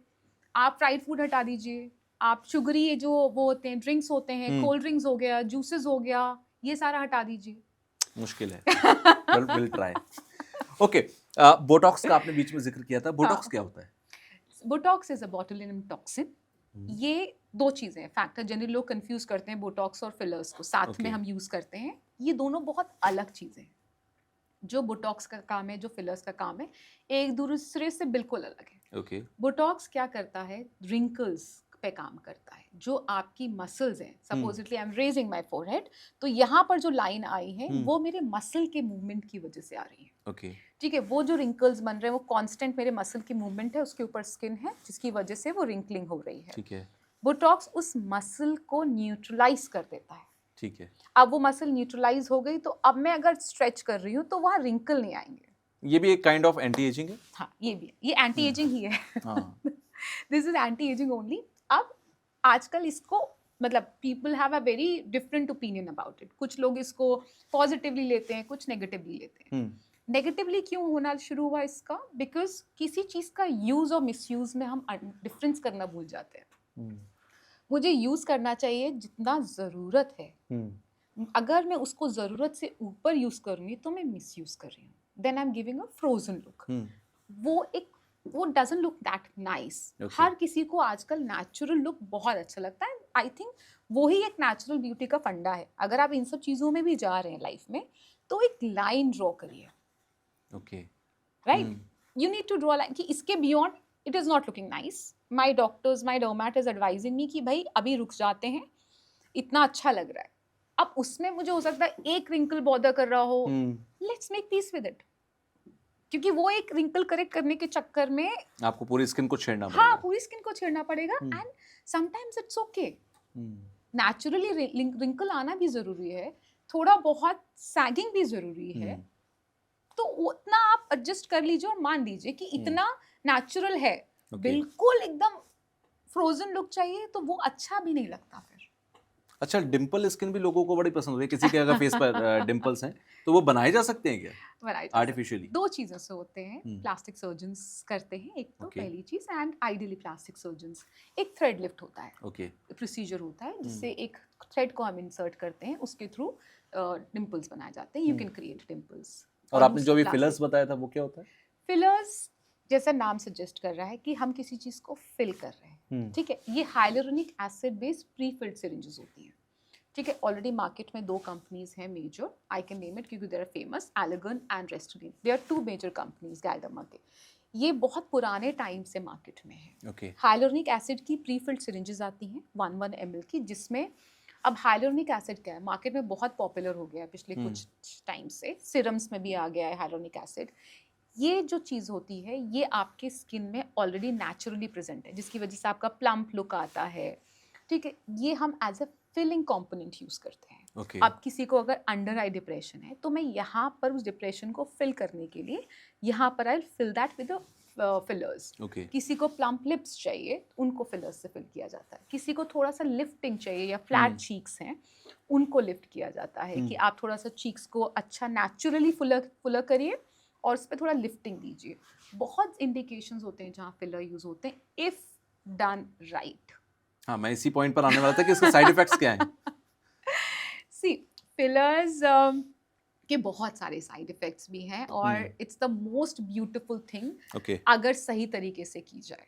आप फ्राइड फूड हटा दीजिए, आप शुगरी ये जो वो होते हैं ड्रिंक्स होते हैं, कोल्ड ड्रिंक्स हो गया, जूसेस हो गया, ये सारा हटा दीजिए। मुश्किल है, विल ट्राई। ओके, बोटॉक्स का आपने बीच में जिक्र किया था, बोटॉक्स क्या होता है? Botox is a botulinum toxin. ये दो चीजें हैं, फैक्टर जनरली लोग कंफ्यूज करते हैं बोटॉक्स और फिलर्स को साथ में Okay. हम यूज करते हैं। ये दोनों बहुत अलग चीजें हैं। जो बोटॉक्स का काम है, जो फिलर्स का काम है, एक दूसरे से बिल्कुल अलग है। ओके बोटॉक्स क्या करता है, रिंकल्स पे काम करता है। जो आपकी मसल्स हैं, supposedly I am raising my forehead, तो यहाँ पर जो लाइन आई है वो मेरे मसल के मूवमेंट की वजह से आ रही है। ओके ठीक है, वो जो रिंकल्स बन रहे हैं वो कांस्टेंट मेरे मसल की मूवमेंट है, उसके ऊपर स्किन है जिसकी वजह से वो रिंकलिंग हो रही है। ठीक है बोटॉक्स उस मसल को न्यूट्रलाइज कर देता है। ठीक है। अब वो मसल न्यूट्रलाइज हो गई तो अब मैं अगर स्ट्रेच कर रही हूँ तो वहाँ रिंकल नहीं आएंगे। ये भी एक काइंड ऑफ एंटी एजिंग है। हाँ, ये भी है, ये एंटी एजिंग ही है। हाँ this is anti ageing only. अब आजकल इसको मतलब people have a very different opinion about it. कुछ लोग इसको पॉजिटिवली लेते हैं, कुछ नेगेटिवली लेते हैं। नेगेटिवली क्यों होना शुरू हुआ इसका? बिकॉज किसी चीज़ का यूज और मिसयूज में हम डिफरेंस करना भूल जाते हैं। मुझे यूज करना चाहिए जितना ज़रूरत है। अगर मैं उसको ज़रूरत से ऊपर यूज करूँगी तो मैं मिसयूज कर रही हूँ, then I am giving a frozen look. That doesn't look that nice. हर किसी को आजकल नेचुरल लुक बहुत अच्छा लगता है। आई थिंक वो ही एक नेचुरल ब्यूटी का फंडा है। अगर आप इन सब चीज़ों में भी जा रहे हैं लाइफ में तो एक लाइन ड्रॉ करिए। Okay right, you need to draw line कि इसके beyond it is not looking nice. My doctors, my dermat is advising me कि भाई अभी रुक जाते हैं, इतना अच्छा लग रहा है। अब उसमें मुझे हो सकता है एक रिंकल बॉदर कर रहा हो, let's make peace with it. क्योंकि वो एक रिंकल करेक्ट करने के चक्कर में आपको पूरी स्किन को छेड़ना पड़ेगा। हाँ, पूरी स्किन को छेड़ना पड़ेगा। And sometimes it's okay, naturally wrinkle आना भी जरूरी है, थोड़ा बहुत सैगिंग भी जरूरी है। तो उतना आप एडजस्ट कर लीजिए और मान लीजिए कि इतना नेचुरल है। बिल्कुल एकदम फ्रोजन लुक चाहिए तो वो अच्छा भी नहीं लगता फिर। अच्छा, डिंपल स्किन भी लोगों को बड़ी पसंद होती है। किसी के अगर फेस पर डिंपल्स हैं तो वो बनाए जा सकते हैं क्या आर्टिफिशियली? दो चीज़ों से होते हैं। प्लास्टिक सर्जन्स करते हैं एक तो पहली चीज़, एंड आइडियली प्लास्टिक सर्जन्स एक थ्रेड लिफ्ट होता है। ओके प्रोसीजर होता है जिससे एक थ्रेड को हम इंसर्ट करते हैं, उसके थ्रू डिंपल्स बनाए जाते हैं। You can create dimples. और आपने जो भी फिलर्स बताया था वो क्या होता है? फिलर्स जैसा नाम सजेस्ट कर रहा है कि हम किसी चीज़ को फिल कर रहे हैं। ठीक है, ये hyaluronic acid based pre filled syringes होती हैं। ठीक है, ऑलरेडी मार्केट में दो कंपनीज हैं major, I can name it क्योंकि they are famous, Allergan and restaurant. They are two major companies Galderma के। ये बहुत पुराने टाइम से मार्केट में है। ओके हाइलुरोनिक एसिड की प्री फिल्ड सिरिंजेस आती हैं 1 ml की, जिसमें अब हाइलुरोनिक एसिड क्या है, मार्केट में बहुत पॉपुलर हो गया है पिछले कुछ टाइम से। सिरम्स में भी आ गया है हाइलुरोनिक एसिड। ये जो चीज़ होती है ये आपके स्किन में ऑलरेडी नेचुरली प्रेजेंट है, जिसकी वजह से आपका प्लम्प लुक आता है। ठीक है, ये हम as a filling component use करते हैं। ओके अब किसी को अगर अंडर आई डिप्रेशन है तो मैं यहाँ पर उस डिप्रेशन को फिल करने के लिए यहाँ पर आई fill that with fillers. Okay किसी को प्लम्प लिप्स चाहिए उनको फिलर्स से फिल किया जाता है। किसी को थोड़ा सा लिफ्टिंग चाहिए या फ्लैट चीक्स हैं उनको लिफ्ट किया जाता है कि आप थोड़ा सा चीक्स को अच्छा नेचुरली फुलर करिए और उस पर थोड़ा लिफ्टिंग दीजिए। बहुत इंडिकेशंस होते हैं जहाँ फिलर यूज होते हैं इफ डन राइट। हाँ, मैं इसी पॉइंट पर आने वाला था कि इसके साइड इफेक्ट्स क्या हैं। सी फिलर्स के बहुत सारे साइड इफेक्ट्स भी हैं और it's the most beautiful thing okay अगर सही तरीके से की जाए।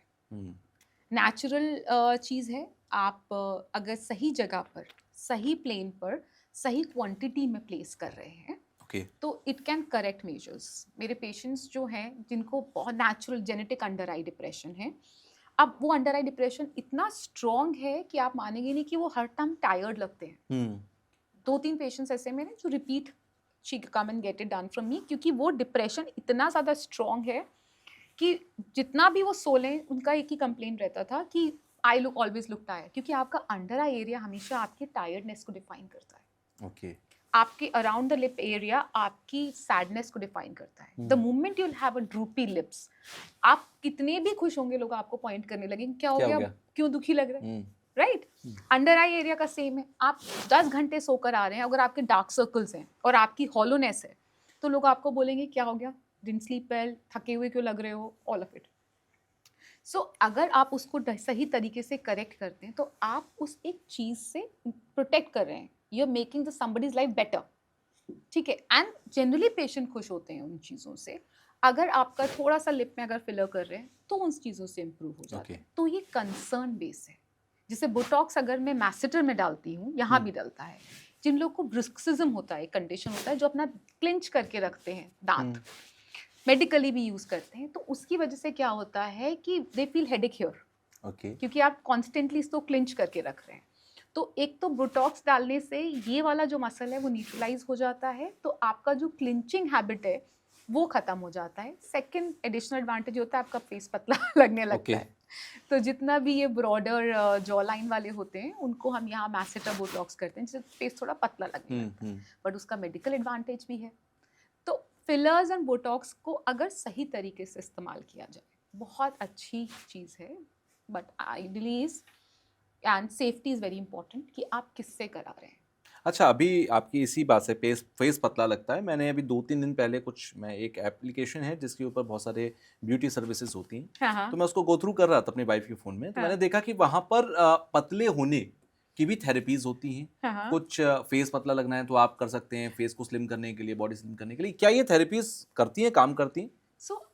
नेचुरल चीज़ है, आप अगर सही जगह पर, सही प्लेन पर, सही क्वांटिटी में प्लेस कर रहे हैं ओके तो इट कैन करेक्ट मेजर्स। मेरे पेशेंट्स जो हैं जिनको बहुत नेचुरल जेनेटिक अंडर आई डिप्रेशन है, अब वो अंडर आई डिप्रेशन इतना स्ट्रॉन्ग है कि आप मानेंगे नहीं कि वो हर टाइम टायर्ड लगते हैं। 2-3 पेशेंट्स ऐसे मेरे जो repeat she come and gate it done from me, क्योंकि वो डिप्रेशन इतना ज़्यादा स्ट्रॉन्ग है कि जितना भी वो सो लें उनका एक ही कंप्लेंट रहता था कि I look always look tired, क्योंकि आपका अंडर आई एरिया हमेशा आपके टायर्डनेस को डिफाइन करता है। ओके आपके अराउंड द लिप एरिया आपकी सैडनेस को डिफाइन करता है. The moment you'll have a droopy lips, आप कितने भी खुश होंगे लोग आपको पॉइंट करने लगेंगे, क्या हो गया, क्यों दुखी लग रहा है, राइट. अंडर आई एरिया का सेम है. आप 10 घंटे सोकर आ रहे हैं, अगर आपके डार्क सर्कल्स हैं और आपकी हॉलोनेस है, तो लोग आपको बोलेंगे क्या हो गया, डिडंट स्लीप वेल, थके हुए क्यों लग रहे हो, ऑल ऑफ इट. सो अगर आप उसको सही तरीके से करेक्ट करते हैं तो आप उस एक चीज से प्रोटेक्ट कर रहे हैं, you are making the somebody's life better. ठीक है. एंड जनरली पेशेंट खुश होते हैं उन चीज़ों से. अगर आपका थोड़ा सा लिप में अगर फिलर कर रहे हैं तो उन चीज़ों से इम्प्रूव हो जाता है. तो ये कंसर्न बेस है. जैसे बोटॉक्स अगर मैं मैसेटर में डालती हूँ, यहाँ भी डलता है. जिन लोग को ब्रुक्सिज्म होता है, कंडीशन होता है जो अपना क्लिंच करके रखते हैं दांत, मेडिकली भी यूज करते हैं, तो उसकी वजह से क्या होता है कि दे फील हेडेक हियर, क्योंकि आप कॉन्स्टेंटली इसको क्लिंच करके रख रहे हैं. तो एक तो बोटॉक्स डालने से ये वाला जो मसल है वो न्यूट्रलाइज हो जाता है, तो आपका जो क्लिंचिंग हैबिट है वो खत्म हो जाता है. सेकंड एडिशनल एडवांटेज होता है आपका फेस पतला लगने लगता है. तो जितना भी ये ब्रॉडर जॉ लाइन वाले होते हैं उनको हम यहाँ मैसेटर बोटॉक्स करते हैं जिससे फेस थोड़ा पतला लगने लगता है, बट उसका मेडिकल एडवांटेज भी है. तो फिलर्स एंड बोटॉक्स को अगर सही तरीके से इस्तेमाल किया जाए बहुत अच्छी चीज़ है, but ideally is and safety is very important कि आप किससे करा रहे हैं. अच्छा, अभी आपकी इसी बात से फेस पतला लगता है. मैंने अभी 2-3 दिन पहले मैं एक एप्लीकेशन है जिसके ऊपर बहुत सारे ब्यूटी सर्विसेज होती हैं, तो मैं उसको गो थ्रू कर रहा था अपनी वाइफ के फ़ोन में. तो मैंने देखा कि वहाँ पर पतले होने की भी थेरेपीज होती हैं. कुछ फेस पतला लगना है तो आप कर सकते हैं, फेस को स्लिम करने के लिए, बॉडी स्लिम करने के लिए. क्या ये थेरेपीज करती हैं, काम करती हैं? सो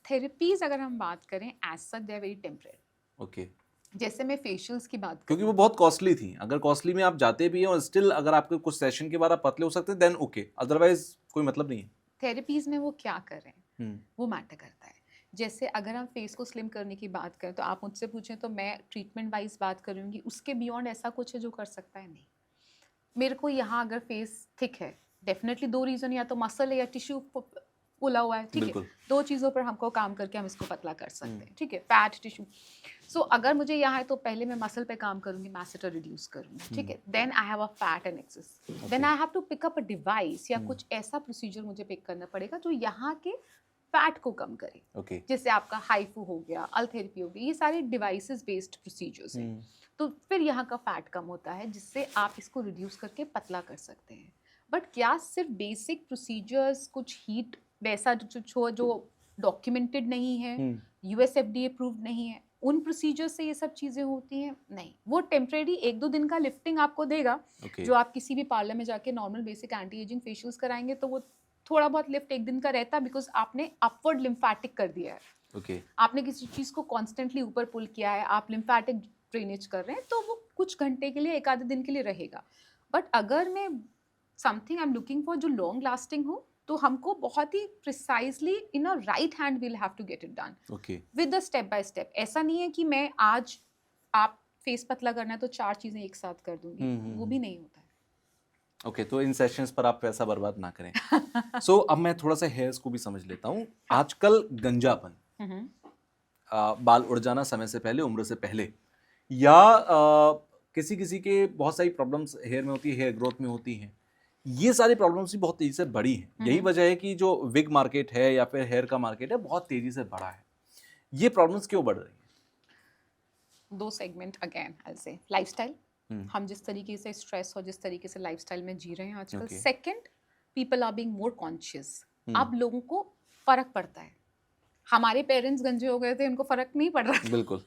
थेरेपीज अगर हम बात करें as such they are very temporary. Okay. जैसे मैं फेशियल्स की बात क्योंकि वो बहुत कॉस्टली थी. अगर कॉस्टली में आप जाते भी हैं और स्टिल अगर आपके कुछ सेशन के बाद आप पतले हो सकते हैं देन ओके, अदरवाइज कोई मतलब नहीं है. थेरेपीज में वो क्या कर रहे हैं वो मैटर करता है. जैसे अगर हम फेस को स्लिम करने की बात करें तो आप मुझसे पूछें तो मैं ट्रीटमेंट वाइज बात करूँगी, उसके बियॉन्ड ऐसा कुछ है जो कर सकता है नहीं. मेरे को यहाँ अगर फेस थिक है, डेफिनेटली 2 रीज़न, या तो मसल है या टिश्यू फूला हुआ है. ठीक है, 2 चीज़ों पर हमको काम करके हम इसको पतला कर सकते हैं. ठीक है, फैट टिश्यू. सो अगर मुझे यहाँ है तो पहले मैं मसल पे काम करूँगी, मैसेटर रिड्यूस करूँगी. ठीक है, then I have a fat and excess, then I have to pick up a device या कुछ ऐसा प्रोसीजर मुझे पिक करना पड़ेगा जो यहाँ के फैट को कम करे. जैसे आपका हाइफू हो गया, अल थेरेपी हो गई, ये सारे डिवाइसेस बेस्ड प्रोसीजर्स हैं. तो फिर यहाँ का फैट कम होता है जिससे आप इसको रिड्यूस करके पतला कर सकते हैं. बट क्या सिर्फ बेसिक प्रोसीजर्स, कुछ हीट वैसा जो डॉक्यूमेंटेड नहीं है, USFDA अप्रूव्ड नहीं है, उन प्रोसीजर से ये सब चीज़ें होती हैं? नहीं. वो टेम्परेरी 1-2 दिन का लिफ्टिंग आपको देगा. जो आप किसी भी पार्लर में जाके normal basic anti ageing facials कराएंगे तो वो थोड़ा बहुत लिफ्ट 1 दिन का रहता है, बिकॉज आपने अपवर्ड लिम्फैटिक कर दिया है. आपने किसी चीज़ को कॉन्स्टेंटली ऊपर पुल किया है, आप लिम्फैटिक ड्रेनेज कर रहे हैं, तो वो कुछ घंटे के लिए, 1 आधे दिन के लिए रहेगा. बट अगर मैं something I am looking for जो लॉन्ग लास्टिंग हो, तो हमको बहुत ही precisely in a right hand will have to get it done with the step by step. ऐसा नहीं है कि मैं आज आप फेस पतला करना है तो 4 चीज़ें एक साथ कर दूंगी, वो भी नहीं होता है. ओके, तो इन सेशंस पर आप पैसा बर्बाद ना करें. सो अब मैं थोड़ा सा हेयर्स को भी समझ लेता हूँ. आजकल गंजापन, बाल उड़ जाना समय से पहले, उम्र से पहले, या किसी किसी के बहुत सारी प्रॉब्लम्स हेयर में होती है, हेयर ग्रोथ में होती हैं, ये सारी प्रॉब्लम्स भी बहुत तेजी से बढ़ी हैं. यही वजह है कि जो विग मार्केट है या फिर हेयर का मार्केट है बहुत तेजी से बढ़ा है. ये प्रॉब्लम्स क्यों बढ़ रही हैं? 2 segment again I will say. Lifestyle, हम जिस तरीके से स्ट्रेस और जिस तरीके से लाइफस्टाइल में जी रहे हैं आजकल. Second, people are being more conscious. अब लोगों को फर्क पड़ता है. हमारे पेरेंट्स गंजे हो गए थे, उनको फर्क नहीं पड़ रहा. बिल्कुल.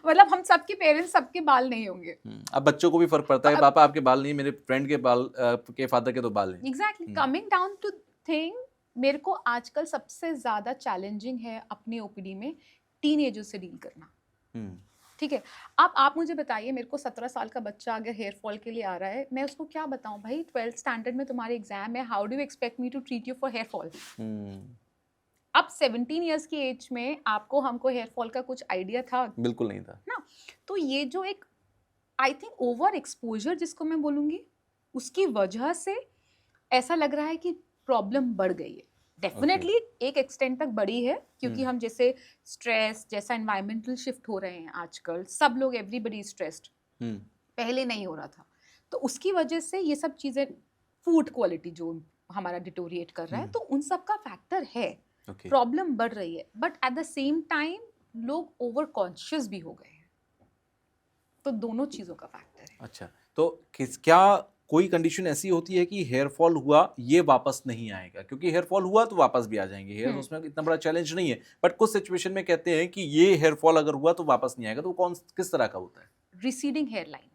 मतलब हम सबके पेरेंट्स सबके बाल नहीं होंगे. अब बच्चों को भी फर्क पड़ता है, पापा आपके बाल नहीं, मेरे फ्रेंड के बाल के फादर के तो बाल हैं. Exactly. Coming down to thing, मेरे को आजकल सबसे ज्यादा चैलेंजिंग है अपनी ओपीडी में टीनेजर से डील करना. ठीक है, अब आप मुझे बताइए, मेरे को 17 साल का बच्चा अगर हेयर फॉल के लिए आ रहा है, मैं उसको क्या बताऊं, भाई 12th स्टैंडर्ड में तुम्हारे एग्जाम है, how do you expect me to treat you for hair fall. अब 17 इयर्स की एज में आपको हमको हेयर फॉल का कुछ आइडिया था? बिल्कुल नहीं था ना. तो ये जो एक आई थिंक ओवर एक्सपोजर जिसको मैं बोलूँगी, उसकी वजह से ऐसा लग रहा है कि प्रॉब्लम बढ़ गई है. डेफिनेटली एक एक्सटेंट तक बढ़ी है, क्योंकि हम जैसे स्ट्रेस जैसा एनवायरमेंटल शिफ्ट हो रहे हैं आजकल, सब लोग, एवरीबडी स्ट्रेस्ड. पहले नहीं हो रहा था. तो उसकी वजह से ये सब चीज़ें, फूड क्वालिटी जो हमारा डिटोरिएट कर रहा है, तो उन सब का फैक्टर है, ओके प्रॉब्लम बढ़ रही है, but at the same time लोग ओवर कॉन्शियस भी हो गए हैं, तो दोनों चीज़ों का फैक्टर है। अच्छा, तो क्या कोई कंडीशन ऐसी होती है कि हेयर फॉल हुआ ये वापस नहीं आएगा? क्योंकि हेयर फॉल हुआ तो वापस भी आ जाएंगे हेयर, उसमें इतना बड़ा चैलेंज नहीं है, बट कुछ सिचुएशन में कहते हैं कि ये हेयर फॉल अगर हुआ तो वापस नहीं आएगा, तो वो कौन किस तरह का होता है? रिसीडिंग हेयर लाइन,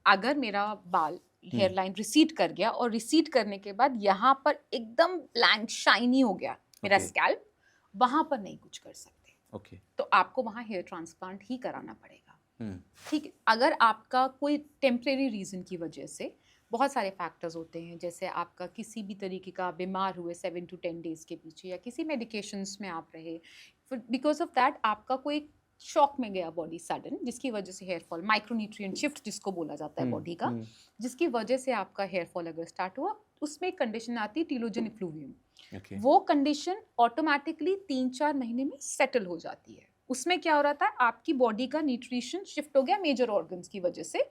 अगर मेरा बाल हेयर लाइन रिसीड कर गया और रिसीड करने के बाद यहाँ पर एकदम ब्लैंक शाइनी हो गया मेरा Okay. स्कैल्प, वहां पर नहीं कुछ कर सकते, ओके तो आपको वहां हेयर ट्रांसप्लांट ही कराना पड़ेगा। हम्म ठीक है, अगर आपका कोई टेम्परेरी रीजन की वजह से, बहुत सारे फैक्टर्स होते हैं, जैसे आपका किसी भी तरीके का बीमार हुए 7 to 10 डेज के पीछे, या किसी मेडिकेशंस में आप रहे, बिकॉज ऑफ दैट आपका कोई शॉक में गया बॉडी सडन, जिसकी वजह से हेयर फॉल, माइक्रोन्यूट्रिएंट शिफ्ट जिसको बोला जाता है बॉडी का, जिसकी वजह से आपका हेयर फॉल अगर स्टार्ट हुआ, उसमें एक कंडीशन आती है टीलोजन इफ्लूवियम। ओके वो कंडीशन ऑटोमेटिकली 3-4 महीने में सेटल हो जाती है। उसमें क्या हो रहा था, आपकी बॉडी का न्यूट्रिशन शिफ्ट हो गया मेजर ऑर्गन्स की वजह से,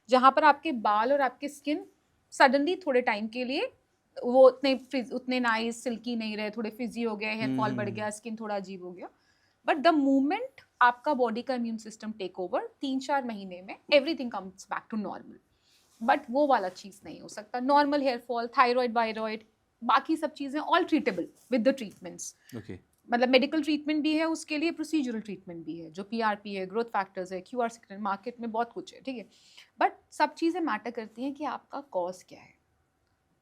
जहाँ पर आपके बाल और आपके स्किन सडनली थोड़े टाइम के लिए वो उतने नाइस सिल्की नहीं रहे, थोड़े फिजी हो गए, हेयर फॉल बढ़ गया, स्किन थोड़ा अजीब हो गया, बट द मोमेंट आपका बॉडी का इम्यून सिस्टम टेक ओवर, 3-4 महीने में everything comes back to normal. But वो वाला चीज़ नहीं हो सकता। नॉर्मल हेयर फॉल, थायराइड, वायरॉइड, बाकी सब चीज़ें all treatable with the treatments. Okay मतलब मेडिकल ट्रीटमेंट भी है उसके लिए, प्रोसीजरल ट्रीटमेंट भी है, जो PRP है, ग्रोथ फैक्टर्स है, QR सिग्नल, मार्केट में बहुत कुछ है, ठीक है, बट सब चीज़ें मैटर करती हैं कि आपका कॉज क्या है।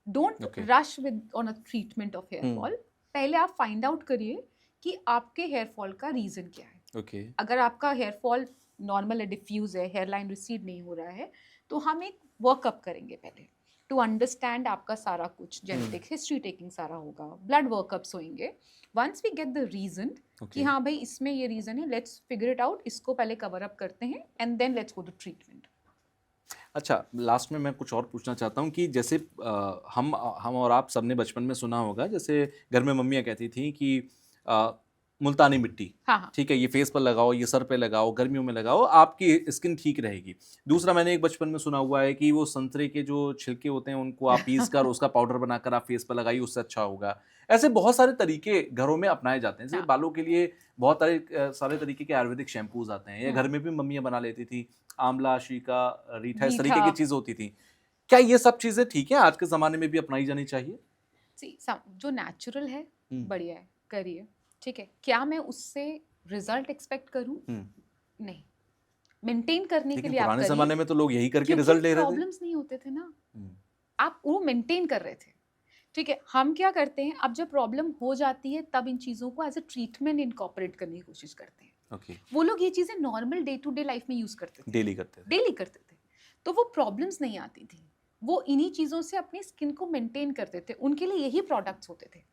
Don't Okay. Rush with on a treatment of hair fall. पहले आप फाइंड आउट करिए कि आपके हेयर फॉल का रीज़न क्या है। ओके अगर आपका हेयर फॉल नॉर्मल है, डिफ्यूज है, हेयर लाइन रिसीड नहीं हो रहा है, तो हम एक वर्कअप करेंगे पहले टू अंडरस्टैंड आपका सारा कुछ, जेनेटिक हिस्ट्री टेकिंग सारा होगा, ब्लड वर्कअप्स होंगे। Once we get the reason कि हाँ भाई इसमें ये रीजन है, लेट्स फिगर इट आउट, इसको पहले कवर अप करते हैं and then let's go to treatment. अच्छा, लास्ट में मैं कुछ और पूछना चाहता हूँ कि जैसे हम और आप सबने बचपन में सुना होगा, जैसे घर में मम्मियाँ कहती थी कि अ, मुल्तानी मिट्टी, हाँ हाँ, ठीक है, ये फेस पर लगाओ, ये सर पे लगाओ, गर्मियों में लगाओ, आपकी स्किन ठीक रहेगी। दूसरा मैंने एक बचपन में सुना हुआ है कि वो संतरे के जो छिलके होते हैं उनको आप पीस कर उसका पाउडर बनाकर आप फेस पर लगाइए, उससे अच्छा होगा। ऐसे बहुत सारे तरीके घरों में अपनाए जाते हैं, जैसे हाँ। बालों के लिए बहुत सारे तरीके के आयुर्वेदिक शैम्पूज आते हैं, या घर में भी मम्मियाँ बना लेती थी, आंवला, शीका, रीठा, इस तरीके रीठा। की चीज़ होती थी। क्या ये सब चीज़ें ठीक है, आज के ज़माने में भी अपनाई जानी चाहिए? जो नेचुरल है हुँ। बढ़िया है, करिए, ठीक है। क्या मैं उससे रिजल्ट एक्सपेक्ट करूं? हुँ। नहीं। मेंटेन करने के लेकिन लिए आप पुराने करिए, ज़माने में तो लोग यही करके क्योंकि रिज़ल्ट ले रहे थे। प्रॉब्लम्स नहीं होते थे ना, हुँ। आप वो मेंटेन कर रहे थे, ठीक है। हम क्या करते हैं, अब जब प्रॉब्लम हो जाती है तब इन चीज़ों को एज अ ट्रीटमेंट इनकॉर्पोरेट करने की कोशिश करते हैं। ओके, वो लोग ये चीज़ें normal day to day life में यूज़ करते थे, डेली करते थे। डेली करते थे, तो वो प्रॉब्लम्स नहीं आती थी। वो इन्हीं चीज़ों से अपनी स्किन को मेंटेन करते थे, उनके लिए यही प्रोडक्ट्स होते थे।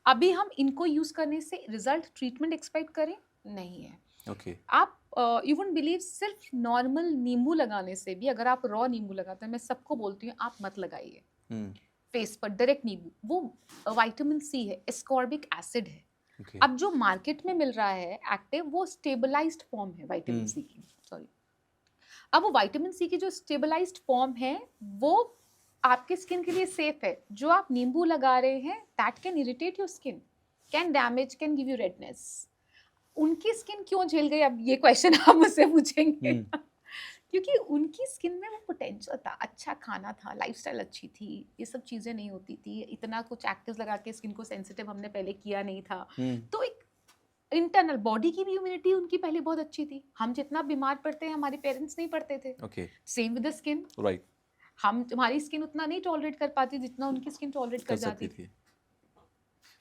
अभी हम इनको यूज़ करने से रिजल्ट, ट्रीटमेंट एक्सपेक्ट करें, नहीं है। ओके, आप यू वुडंट बिलीव, सिर्फ नॉर्मल नींबू लगाने से भी, अगर आप रॉ नींबू लगाते हैं, मैं सबको बोलती हूँ आप मत लगाइए हुँ, फेस पर डायरेक्ट नींबू, वो विटामिन सी है, एस्कॉर्बिक एसिड है। ओके, अब जो मार्केट में मिल रहा है एक्टिव, वो स्टेबलाइज्ड फॉर्म है विटामिन सी की, सॉरी। अब वो विटामिन सी की जो स्टेबलाइज्ड फॉर्म है, वो आपके स्किन के लिए सेफ है। जो आप नींबू लगा रहे हैं, that can irritate your skin, can damage, can give you redness. उनकी स्किन क्यों झेल गई, अब ये क्वेश्चन आप मुझसे पूछेंगे। क्योंकि उनकी स्किन में वो पोटेंशियल था, अच्छा खाना था, लाइफस्टाइल अच्छी थी, ये सब चीज़ें नहीं होती थी, इतना कुछ एक्टिव लगा के स्किन को सेंसिटिव हमने पहले किया नहीं था। तो एक इंटरनल बॉडी की भी इम्यूनिटी उनकी पहले बहुत अच्छी थी। हम जितना बीमार पड़ते हैं, हमारे पेरेंट्स नहीं पड़ते थे। Okay, same with the skin, right, हमारी स्किन उतना नहीं टॉलरेट कर पाती जितना उनकी स्किन टॉलरेट कर कर जाती सकती थी। थी।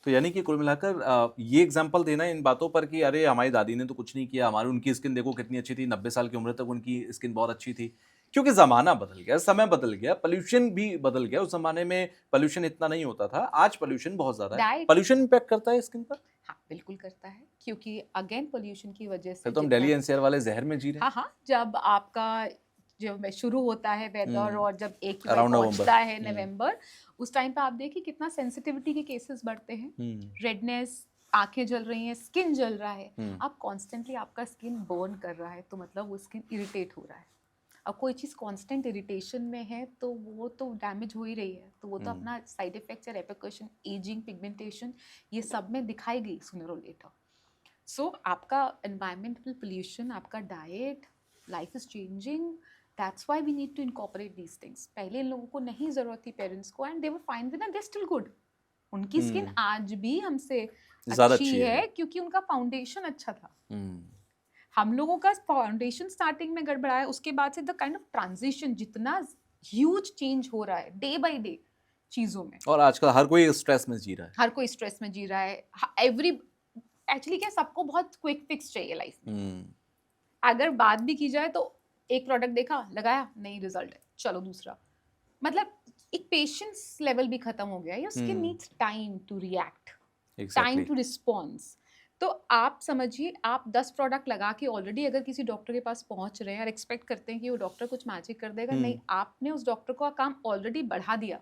तो यानी कि कुल मिलाकर ये एग्जाम्पल देना इन बातों पर कि अरे हमारी दादी ने तो कुछ नहीं किया, हमारी उनकी स्किन देखो कितनी अच्छी थी, 90 साल की उम्र तक उनकी स्किन बहुत अच्छी थी। क्योंकि ज़माना बदल गया, समय बदल गया, पोल्यूशन भी बदल गया। उस ज़माने में पोल्यूशन इतना नहीं होता था, आज पोल्यूशन बहुत ज़्यादा है। डाइट, पोल्यूशन इम्पैक्ट करता है स्किन पर? हाँ बिल्कुल करता है, क्योंकि अगेन पोल्यूशन की वजह से फिर तो हम जितना, दिल्ली एनसीआर वाले जहर में जी रहे हैं। हाँ हाँ, जब आपका जब शुरू होता है वेदर, और जब एक Around November. पहुंचता है नवंबर, उस टाइम पे आप देखिए कितना सेंसिटिविटी के केसेस बढ़ते हैं, रेडनेस, आंखें जल रही हैं, स्किन जल रहा है। आप कॉन्स्टेंटली, आपका स्किन बर्न कर रहा है, तो मतलब वो स्किन इरिटेट हो रहा है। अब कोई चीज़ कांस्टेंट इरिटेशन में है तो वो तो डैमेज हो ही रही है, तो वो तो अपना साइड इफेक्ट्स या रेपरकशन, एजिंग, पिगमेंटेशन, ये सब में दिखाएगी सूनर और लेटर. सो आपका एनवायरमेंटल पोल्यूशन, आपका diet, life is changing, that's why we need to incorporate these things. पहले इन लोगों को नहीं ज़रूरत थी पेरेंट्स को, and they were fine with and they still good. उनकी स्किन आज भी हमसे ज़्यादा अच्छी अच्छी है. है क्योंकि उनका फाउंडेशन अच्छा था. हम लोगों का फाउंडेशन स्टार्टिंग में गड़बड़ा है, उसके बाद से द काइंड ऑफ ट्रांजिशन, जितना ह्यूज चेंज हो रहा है डे बाय डे चीज़ों में. और आजकल हर कोई स्ट्रेस में जी रहा है. हर कोई स्ट्रेस में जी रहा है. एवरी एक्चुअली क्या, सबको बहुत क्विक फिक्स चाहिए लाइफ में. अगर बात भी की जाए तो एक प्रोडक्ट देखा, लगाया, नहीं रिजल्ट है, चलो दूसरा. मतलब एक पेशेंस लेवल भी खत्म हो गया है. Your skin needs time to react, time to response. तो आप समझिए, आप 10 प्रोडक्ट लगा के ऑलरेडी अगर किसी डॉक्टर के पास पहुंच रहे हैं और एक्सपेक्ट करते हैं कि वो डॉक्टर कुछ मैजिक कर देगा, नहीं, आपने उस डॉक्टर का काम ऑलरेडी बढ़ा दिया.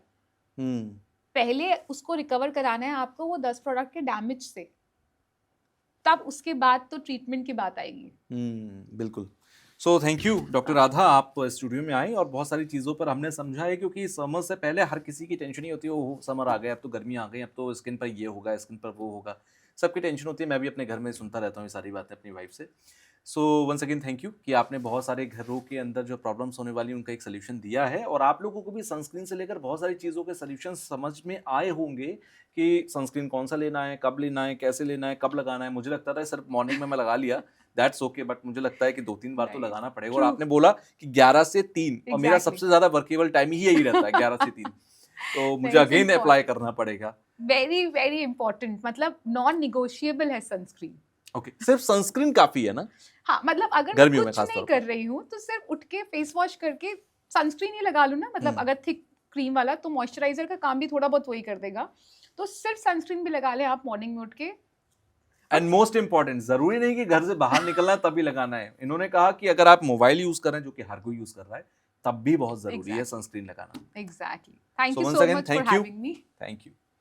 पहले उसको रिकवर कराना है आपको वो 10 प्रोडक्ट के डैमेज से, तब उसके बाद तो ट्रीटमेंट की बात आएगी. बिल्कुल. So thank you doctor Radha, आप स्टूडियो में आई और बहुत सारी चीज़ों पर हमने समझा है, क्योंकि समर से पहले हर किसी की टेंशन ही होती है, वो समर आ गया, अब तो गर्मी आ गई, अब तो स्किन पर ये होगा, स्किन पर वो होगा, सबकी टेंशन होती है. मैं भी अपने घर में सुनता रहता हूँ ये सारी बातें अपनी वाइफ से. So once again thank you कि आपने बहुत सारे घरों के अंदर जो प्रॉब्लम्स होने वाली उनका एक सोल्यूशन दिया है, और आप लोगों को भी सनस्क्रीन से लेकर बहुत सारी चीज़ों के सोल्यूशन समझ में आए होंगे कि सनस्क्रीन कौन सा लेना है, कब लेना है, कैसे लेना है, कब लगाना है. मुझे लगता था सिर्फ मॉर्निंग में मैं लगा लिया, दैट्स ओके, बट मुझे लगता है कि 2-3 बार तो Right. लगाना पड़ेगा. और True. आपने बोला कि 11 से 3, और मेरा Exactly. सबसे ज़्यादा वर्केबल टाइम ही यही रहता है 11 से 3. तो मुझे Very अगेन important. अप्लाई करना पड़ेगा. वेरी वेरी इंपॉर्टेंट, मतलब नॉन निगोशिएबल है सनस्क्रीन. ओके, सिर्फ सनस्क्रीन काफ़ी है ना? हाँ, मतलब अगर मैं गर्मियों में कुछ खास नहीं तौर पर. कर रही हूँ तो सिर्फ उठ के फेस वॉश करके सनस्क्रीन ही लगा लूँ ना. मतलब अगर थिक क्रीम वाला, तो मॉइस्चराइजर का काम भी थोड़ा बहुत वही कर देगा. तो सिर्फ सनस्क्रीन भी लगा ले आप मॉर्निंग में उठ के. एंड मोस्ट इंपॉर्टेंट, जरूरी नहीं कि घर से बाहर निकलना है तभी लगाना है. इन्होंने कहा कि अगर आप मोबाइल यूज कर रहे हैं, जो कि हर कोई यूज कर रहा है, तब भी बहुत जरूरी है सनस्क्रीन लगाना. Exactly. Thank So you once so again, much for thank you. Having me. Thank you.